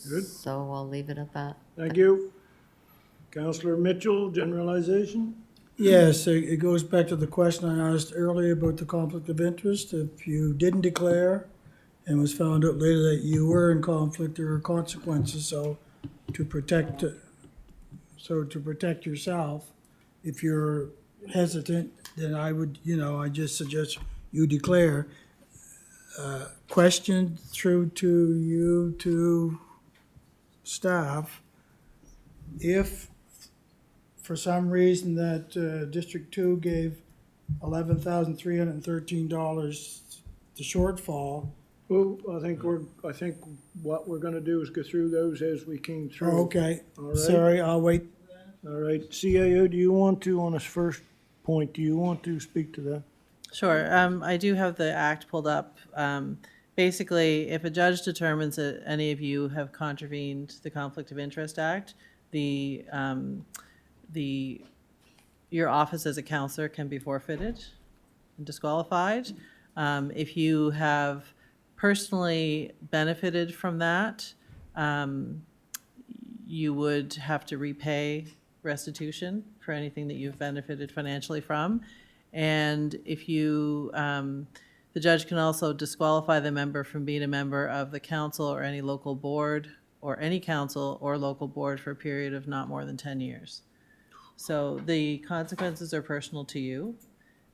Good. So I'll leave it at that. Thank you. Counselor Mitchell, generalization? Yes, it goes back to the question I asked earlier about the conflict of interest. If you didn't declare and was found out later that you were in conflict, there are consequences. So to protect yourself, if you're hesitant, then I would, I just suggest you declare. Question through to you, to staff. If for some reason that District 2 gave $11,313 the shortfall. Well, I think what we're gonna do is go through those as we came through. Okay, All right. sorry, I'll wait. All right, CAO, do you want to, on this first point, do you want to speak to that? Sure. I do have the act pulled up. Basically, if a judge determines that any of you have contravened the Conflict of Interest Act, your office as a counselor can be forfeited and disqualified. If you have personally benefited from that, you would have to repay restitution for anything that you've benefited financially from. And if you, the judge can also disqualify the member from being a member of the council or any local board or any council or local board for a period of not more than 10 years. So the consequences are personal to you,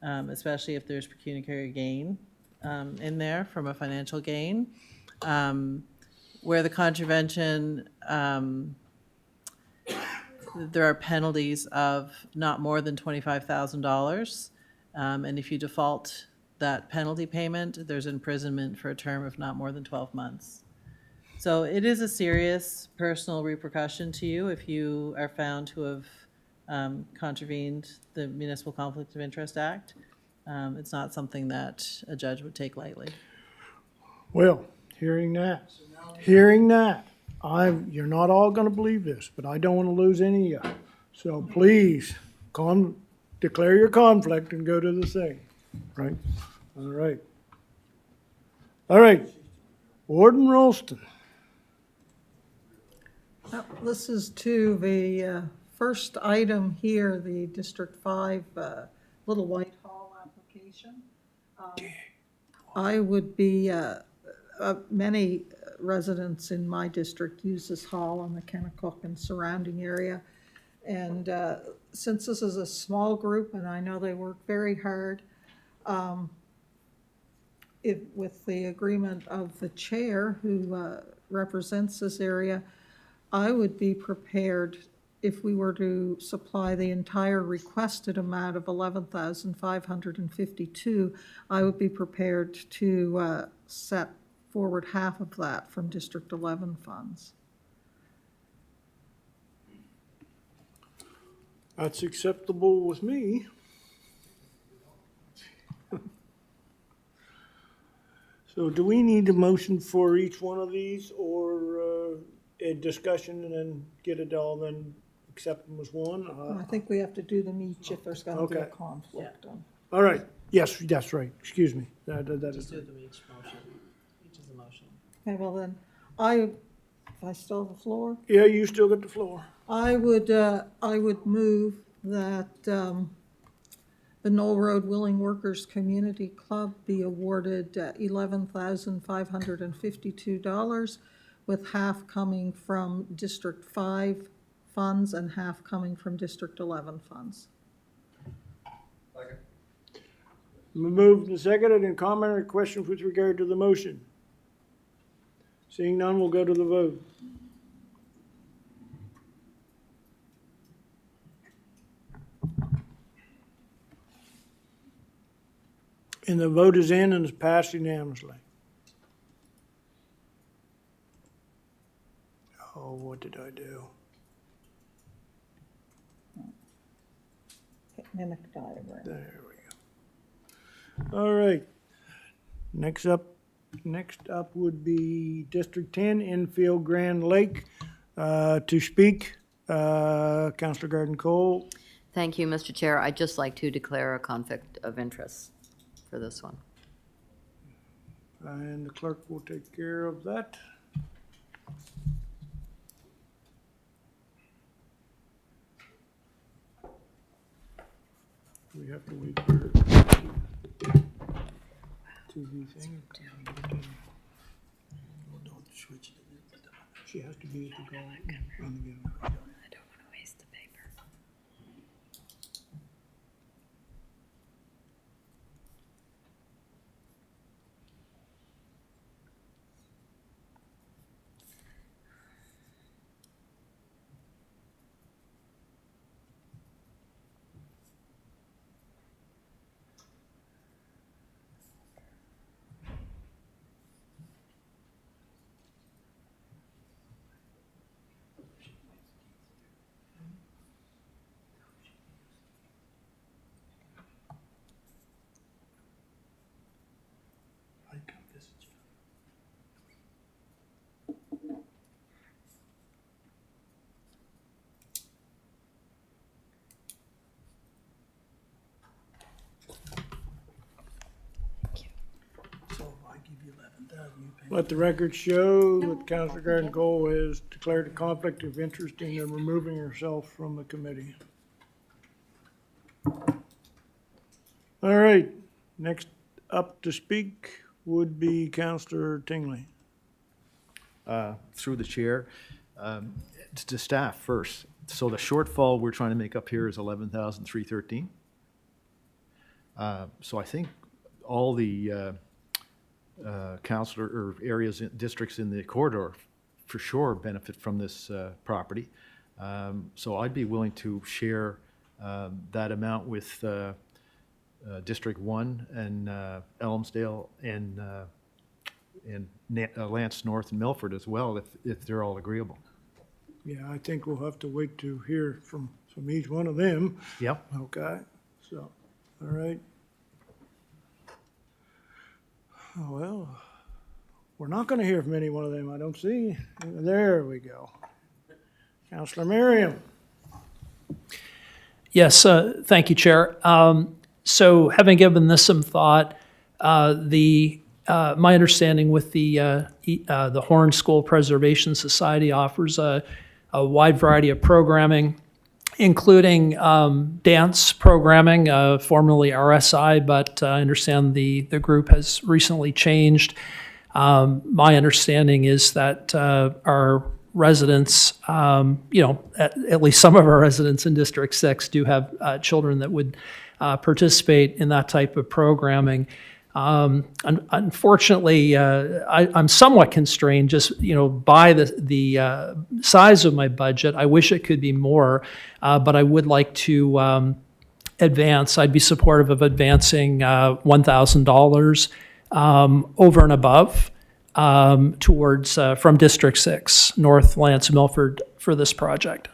especially if there's pecuniary gain in there from a financial gain. Where the contravention, there are penalties of not more than $25,000. And if you default that penalty payment, there's imprisonment for a term of not more than 12 months. So it is a serious personal repercussion to you if you are found to have contravened the Municipal Conflict of Interest Act. It's not something that a judge would take lightly. Well, hearing that, you're not all gonna believe this, but I don't wanna lose any of you. So please, declare your conflict and go to the thing, right? All right. All right, Warden Rolston. This is to the first item here, the District 5 Little Whitehall application. I would be, many residents in my district use this hall in the Kennecott and surrounding area. And since this is a small group, and I know they work very hard, with the agreement of the chair who represents this area, I would be prepared, if we were to supply the entire requested amount of $11,552, I would be prepared to set forward half of that from District 11 funds. That's acceptable with me. So do we need a motion for each one of these, or a discussion and then get it all, then accept them as one? I think we have to do them each if there's going to be a Okay. conflict. All right, yes, that's right, excuse me. That Just is, do them each motion. Each is a motion. Okay, well then, if I still have the floor? yeah, you still got the floor. I would move that the Knoll Road Willing Workers Community Club be awarded $11,552, with half coming from District 5 funds and half coming from District 11 funds. Moved and seconded, and comment or questions with regard to the motion? Seeing none, we'll go to the vote. And the vote is in and is passed unanimously. Oh, what did I do? mimic diagram. There we go. All right. Next up would be District 10, infield Grand Lake. To speak, Councilor Garden Cole. Thank you, Mr. Chair. I'd just like to declare a conflict of interest for this one. And the clerk will take care of that. We have to wait for TV thing. She has to be at the goal. I don't want to waste the paper. Let the record show that Councilor Garden Cole has declared a conflict of interest in removing herself from the committee. All right, next up to speak would be Councilor Tingley. Through the chair, to staff first. So the shortfall we're trying to make up here is 11,313. So I think all the councilor or areas, districts in the corridor for sure benefit from this property. So I'd be willing to share that amount with District 1 and Elmsdale and Lance North and Milford as well, if they're all agreeable. Yeah, I think we'll have to wait to hear from each one of them. Yep. Okay, so, all right. Oh, well, we're not going to hear from any one of them, I don't see. There we go. Councilor Merriam. Yes, thank you, Chair. So having given this some thought, my understanding with the Horn School Preservation Society offers a wide variety of programming, including dance programming, formerly RSI, but I understand the group has recently changed. My understanding is that our residents, at least some of our residents in District 6 do have children that would participate in that type of programming. Unfortunately, I'm somewhat constrained just, by the size of my budget. I wish it could be more, but I would like to advance. I'd be supportive of advancing $1,000 over and above towards, from District 6, North Lance Milford, for this project.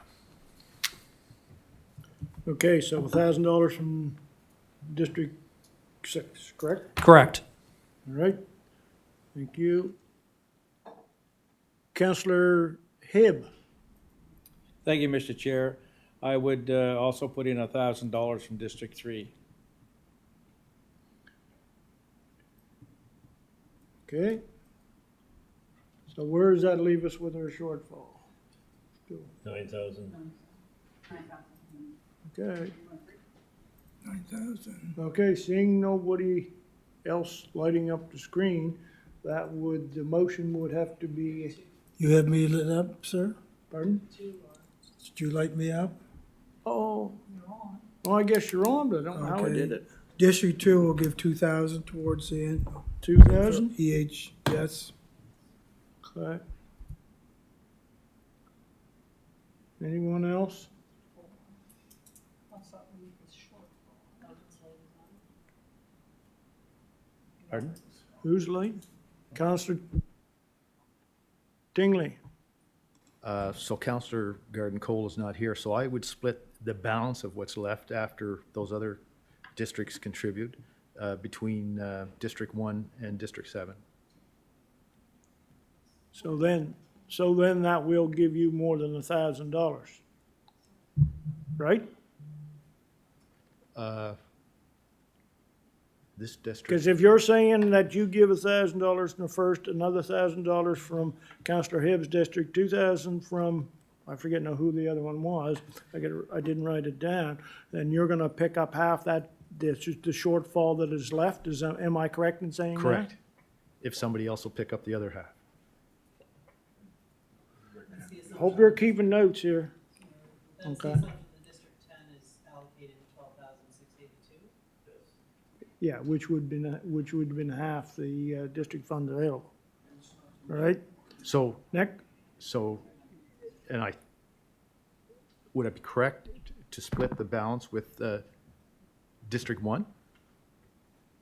Okay, so $1,000 from District 6, correct? Correct. All right, thank you. Councilor Hibb. Thank you, Mr. Chair. I would also put in $1,000 from District 3. Okay. So where does that leave us with our shortfall? 9,000. Okay, 9,000. okay, seeing nobody else lighting up the screen, the motion would have to be, You have me lit up, sir? pardon? Did you light me up? Oh, well, I guess you're on, but I don't know how I Okay. did it. District 2 will give 2,000 towards the end. 2,000? EH, yes. Okay. Anyone else? Pardon? Who's late? Councilor Tingley. So Councilor Garden Cole is not here, so I would split the balance of what's left after those other districts contribute between District 1 and District 7. So then that will give you more than $1,000, right? This district, Because if you're saying that you give $1,000 in the first, another $1,000 from Counselor Hibbs' district, 2,000 from, I forget now who the other one was, I didn't write it down, then you're gonna pick up half that, the shortfall that is left, am I correct in saying that? correct. If somebody else will pick up the other half. Hope you're keeping notes here. That's Okay. the assumption the District 10 is allocated 12,682? Yeah, which would have been half the district fund available. All right, So, Nick? and would it be correct to split the balance with District 1?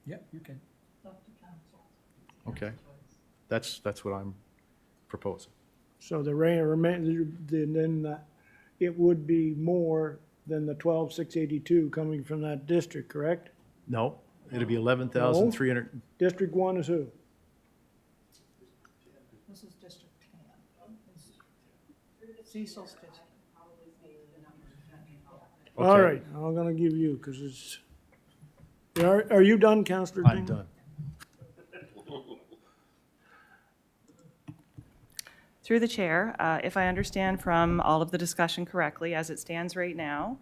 Yeah, you can. Okay. That's what I'm proposing. So the remainder, then it would be more than the 12,682 coming from that district, correct? No, it'd be 11,300. District 1 is who? This is District 10. Cecil's district. All Okay. right, I'm gonna give you, because it's, are you done, Counselor? I'm Dingley? done. Through the chair, if I understand from all of the discussion correctly, as it stands right now,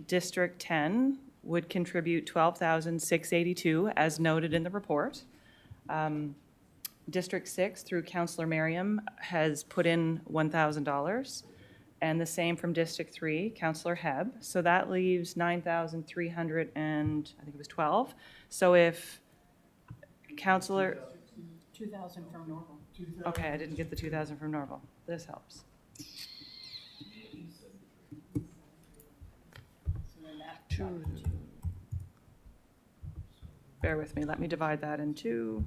District 10 would contribute $12,682, as noted in the report. District 6, through Councillor Merriam, has put in $1,000, and the same from District 3, Councillor Hebb. So that leaves 9,300 and, I think it was 12. So if Councillor... 2,000 from Norval. Okay, I didn't get the 2,000 from Norval. This helps. Bear with me, let me divide that in two.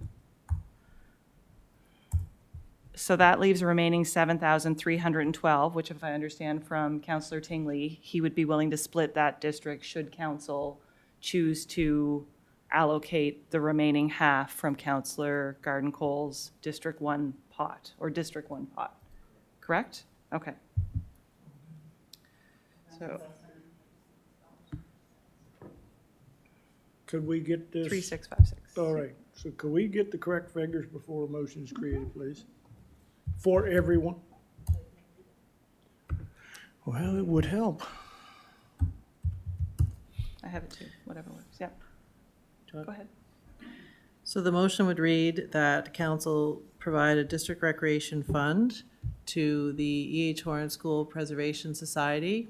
So that leaves a remaining 7,312, which if I understand from Councillor Tingley, he would be willing to split that district should council choose to allocate the remaining half from Councillor Garden Cole's District 1 pot, or District 1 pot, correct? Okay. So, Could we get this? 3656. All right, so could we get the correct figures before a motion is created, please? For everyone? Well, it would help. I have it too, whatever works, yep. Go ahead. So the motion would read that council provide a district recreation fund to the E.H. Horn School Preservation Society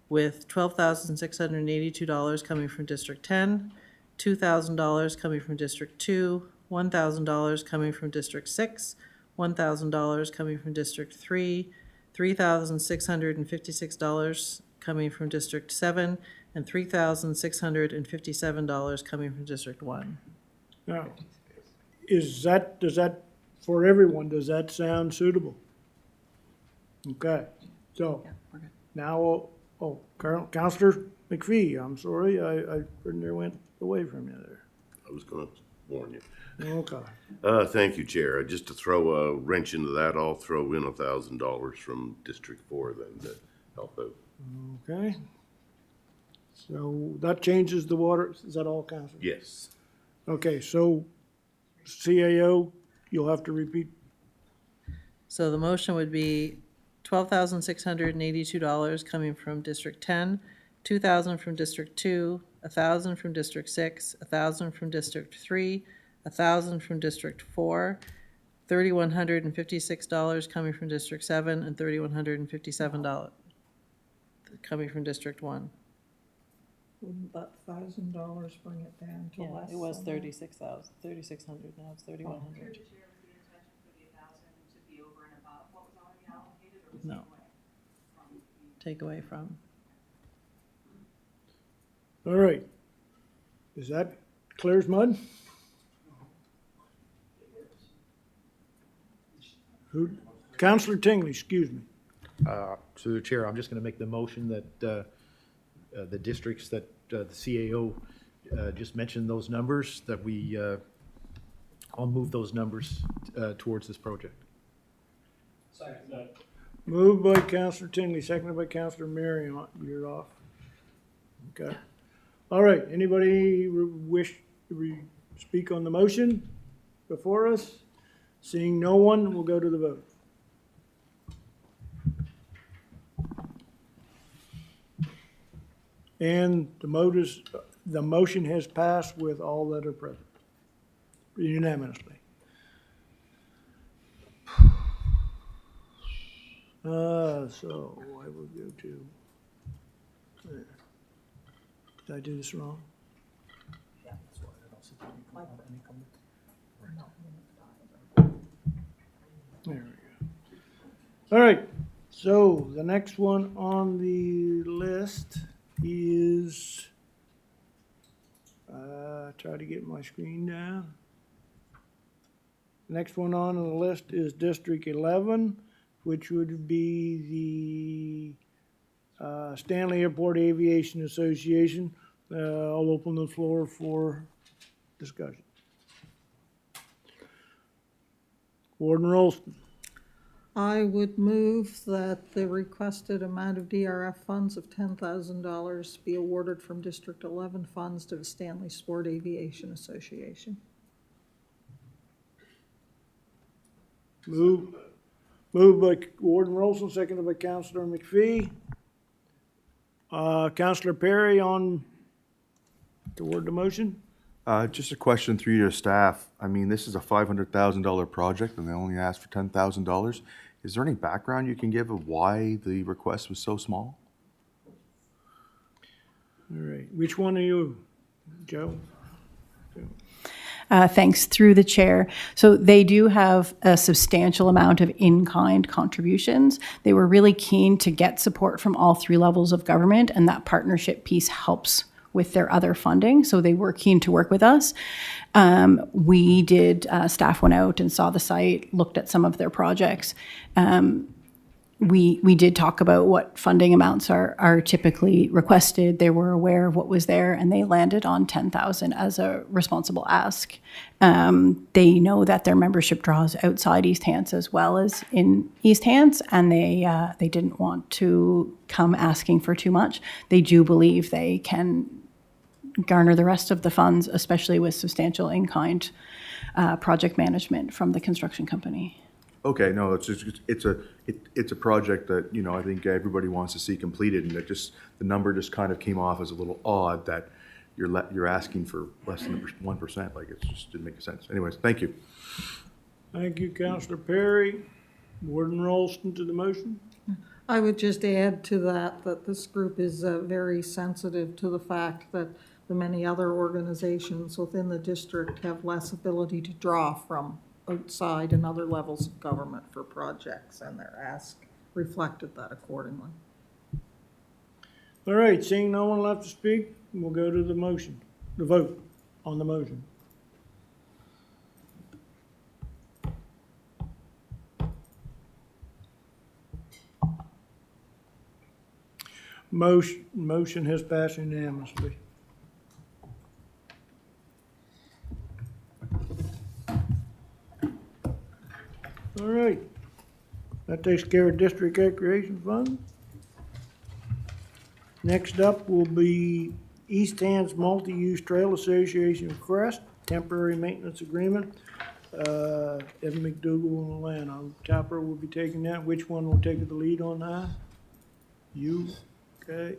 with $12,682 coming from District 10, $2,000 coming from District 2, $1,000 coming from District 6, $1,000 coming from District 3, $3,656 coming from District 7, and $3,657 coming from District 1. Now, does that, for everyone, does that sound suitable? Okay, so, We're good. now, Counselor McPhee, I'm sorry, I went away from you there. I was gonna warn you. Okay, Thank you, Chair. Just to throw a wrench into that, I'll throw in $1,000 from District 4 then to help out. okay. So that changes the water, is that all, Counselor? Yes. Okay, so CAO, you'll have to repeat. So the motion would be $12,682 coming from District 10, $2,000 from District 2, $1,000 from District 6, $1,000 from District 3, $1,000 from District 4, $3,156 coming from District 7, and $3,157 coming from District 1. Wouldn't that $1,000 bring it down to Yeah, less? it was than that? 3,600, now it's 3,100. No. Take away from. All right. Is that clear as mud? Who, Counselor Tingley, excuse me. Through the chair, I'm just going to make the motion that the districts that the CAO just mentioned, those numbers, that we, I'll move those numbers towards this project. Moved by Counselor Tingley, seconded by Counselor Marriott. You're off. Okay. All right, anybody wish to speak on the motion before us? Seeing no one, we'll go to the vote. And the motion has passed with all that are present unanimously. So I will go to, there. Did I do this wrong? There we go. All right, so the next one on the list is, try to get my screen down. Next one on the list is District 11, which would be the Stanley Airport Aviation Association. I'll open the floor for discussion. Warden Rolston. I would move that the requested amount of DRF funds of $10,000 be awarded from District 11 funds to the Stanley Sport Aviation Association. Moved by Warden Rolston, seconded by Councillor McPhee. Councillor Perry toward the motion. Just a question through your staff. I mean, this is a $500,000 project and they only asked for $10,000. Is there any background you can give of why the request was so small? All right, which one are you, Joe? Thanks, through the chair. So they do have a substantial amount of in-kind contributions. They were really keen to get support from all three levels of government, and that partnership piece helps with their other funding. So they were keen to work with us. We did, staff went out and saw the site, looked at some of their projects. We did talk about what funding amounts are typically requested. They were aware of what was there, and they landed on 10,000 as a responsible ask. They know that their membership draws outside East Hants as well as in East Hants, and they didn't want to come asking for too much. They do believe they can garner the rest of the funds, especially with substantial in-kind project management from the construction company. Okay, no, it's a project that, you know, I think everybody wants to see completed, and the number just kind of came off as a little odd that you're asking for less than 1%, like it just didn't make sense. Anyways, thank you. Thank you, Councillor Perry. Warden Rolston to the motion. I would just add to that this group is very sensitive to the fact that the many other organizations within the district have less ability to draw from outside and other levels of government for projects, and their ask reflected that accordingly. All right, seeing no one left to speak, we'll go to the motion, the vote on the motion. Motion has passed unanimously. All right, that takes care of District Recreation Fund. Next up will be East Hants Multi-Use Trail Association Crest, temporary maintenance agreement. Evan McDougall and Lana Capper will be taking that. Which one will take the lead on that? You, okay.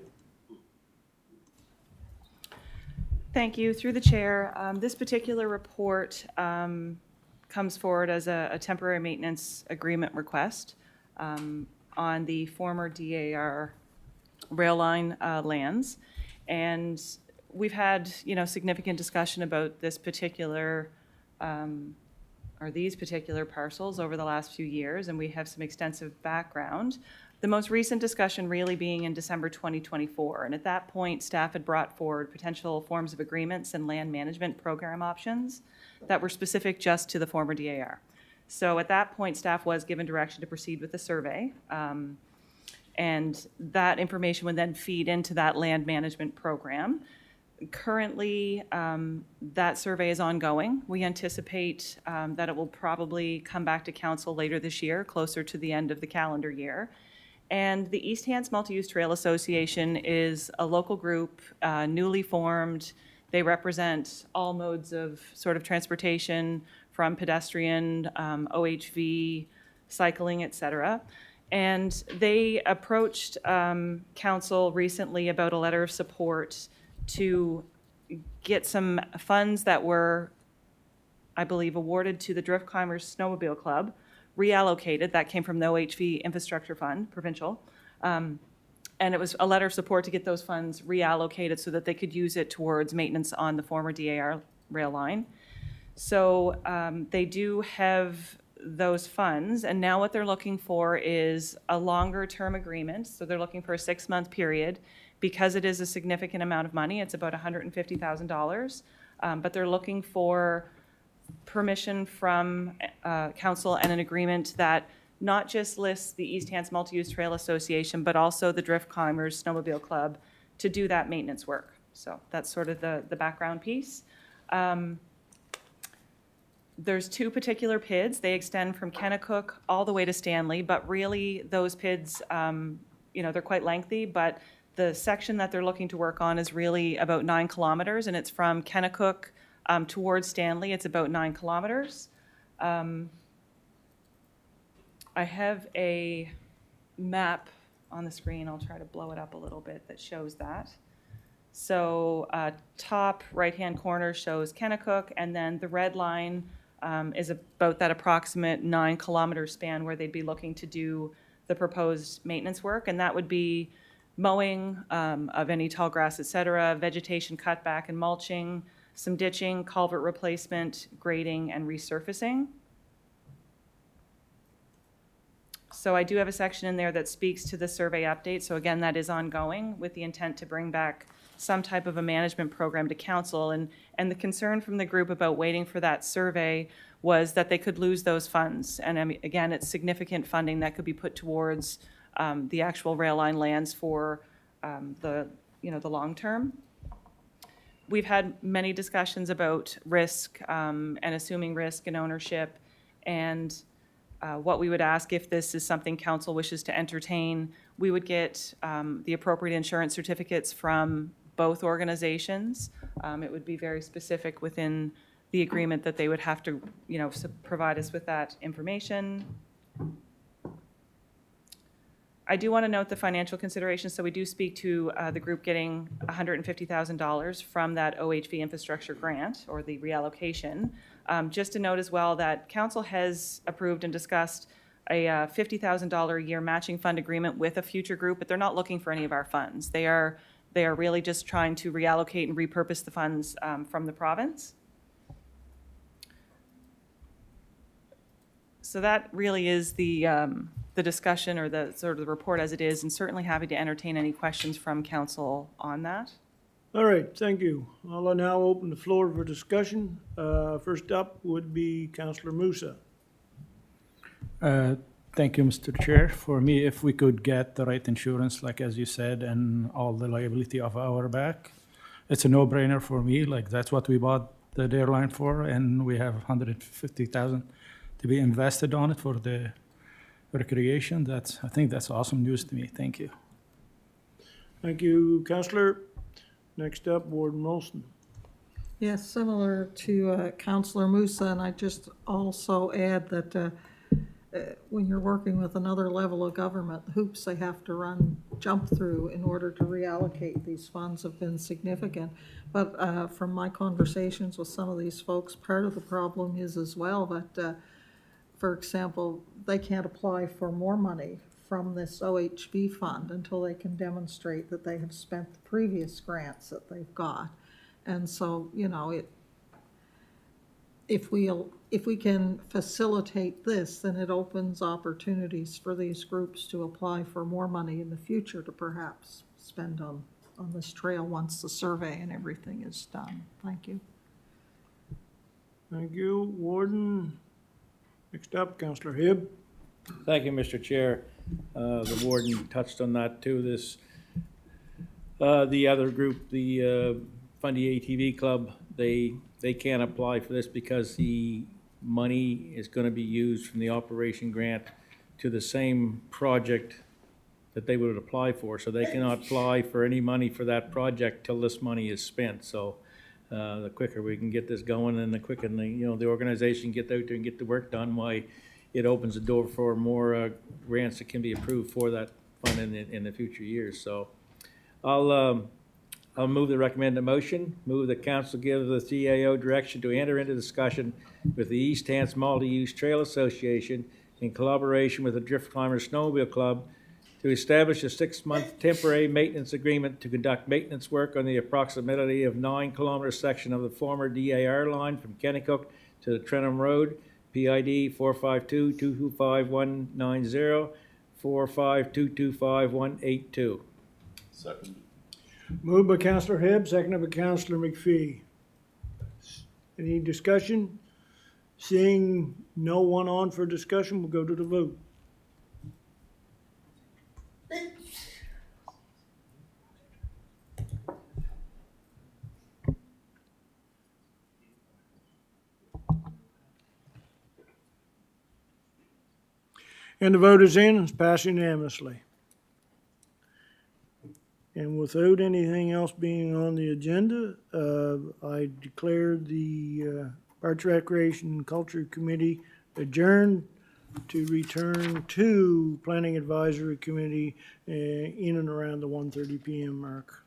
Thank you. Through the chair, this particular report comes forward as a temporary maintenance agreement request on the former DAR rail line lands. And we've had, significant discussion about this particular, or these particular parcels over the last few years, and we have some extensive background. The most recent discussion really being in December 2024. And at that point, staff had brought forward potential forms of agreements and land management program options that were specific just to the former DAR. So at that point, staff was given direction to proceed with the survey. And that information would then feed into that land management program. Currently, that survey is ongoing. We anticipate that it will probably come back to council later this year, closer to the end of the calendar year. And the East Hants Multi-Use Trail Association is a local group, newly formed. They represent all modes of sort of transportation, from pedestrian, OHV, cycling, et cetera. And they approached council recently about a letter of support to get some funds that were, I believe, awarded to the Driftclimbers Snowmobile Club, reallocated. That came from the OHV Infrastructure Fund, provincial. And it was a letter of support to get those funds reallocated so that they could use it towards maintenance on the former DAR rail line. So they do have those funds, and now what they're looking for is a longer term agreement. So they're looking for a 6-month period. Because it is a significant amount of money, it's about $150,000, but they're looking for permission from council and an agreement that not just lists the East Hants Multi-Use Trail Association, but also the Driftclimbers Snowmobile Club to do that maintenance work. So that's sort of the background piece. There's 2 particular PIDs. They extend from Kennecook all the way to Stanley, but really those PIDs, they're quite lengthy, but the section that they're looking to work on is really about 9 kilometers, and it's from Kennecook towards Stanley. It's about 9 kilometers. I have a map on the screen. I'll try to blow it up a little bit that shows that. So top right-hand corner shows Kennecook, and then the red line is about that approximate 9 kilometer span where they'd be looking to do the proposed maintenance work, and that would be mowing of any tall grass, et cetera, vegetation cutback and mulching, some ditching, culvert replacement, grading, and resurfacing. So I do have a section in there that speaks to the survey update. So again, that is ongoing with the intent to bring back some type of a management program to council. And the concern from the group about waiting for that survey was that they could lose those funds. And I mean, again, it's significant funding that could be put towards the actual rail line lands for the long term. We've had many discussions about risk and assuming risk and ownership, and what we would ask if this is something council wishes to entertain. We would get the appropriate insurance certificates from both organizations. It would be very specific within the agreement that they would have to, provide us with that information. I do want to note the financial considerations. So we do speak to the group getting $150,000 from that OHV infrastructure grant or the reallocation. Just to note as well that council has approved and discussed a $50,000 a year matching fund agreement with a future group, but they're not looking for any of our funds. They are really just trying to reallocate and repurpose the funds from the province. So that really is the discussion or the sort of the report as it is, and certainly happy to entertain any questions from council on that. All right, thank you. I'll now open the floor for discussion. First up would be Councillor Musa. Thank you, Mr. Chair. For me, if we could get the right insurance, like as you said, and all the liability of our back, it's a no-brainer for me. Like that's what we bought the airline for, and we have $150,000 to be invested on it for the recreation. I think that's awesome news to me. Thank you. Thank you, Councillor. Next up, Warden Molson. Yes, similar to Councillor Musa, and I just also add that when you're working with another level of government, the hoops they have to jump through in order to reallocate these funds have been significant. But from my conversations with some of these folks, part of the problem is as well that, for example, they can't apply for more money from this OHV fund until they can demonstrate that they have spent the previous grants that they've got. And so, if we can facilitate this, then it opens opportunities for these groups to apply for more money in the future to perhaps spend on this trail once the survey and everything is done. Thank you. Thank you, Warden. Next up, Councillor Hibb. Thank you, Mr. Chair. The warden touched on that too, the other group, the Fundy ATV Club, they can't apply for this because the money is gonna be used from the operation grant to the same project that they would apply for, so they cannot apply for any money for that project till this money is spent, so the quicker we can get this going and the quicker, the organization get out there and get the work done, why it opens the door for more grants that can be approved for that fund in the future years, so I'll move the recommended motion, move the council give the CAO direction to enter into discussion with the East Hants Multi-Use Trail Association in collaboration with the Drift Climbers Snowmobile Club to establish a 6-month temporary maintenance agreement to conduct maintenance work on the approximately of 9-kilometer section of the former DAR line from Kennecook to the Trenham Road, PID 452-225-190, 452-225-182. Second. Moved by Counselor Hebb, seconded by Counselor McPhee. Any discussion? Seeing no one on for discussion, we'll go to the vote. And the vote is in, it's passed unanimously. And without anything else being on the agenda, I declare the Arts, Recreation, and Culture Committee adjourned to return to Planning Advisory Committee in and around the 1:30 PM mark,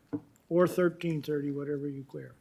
or 13:30, whatever you clear.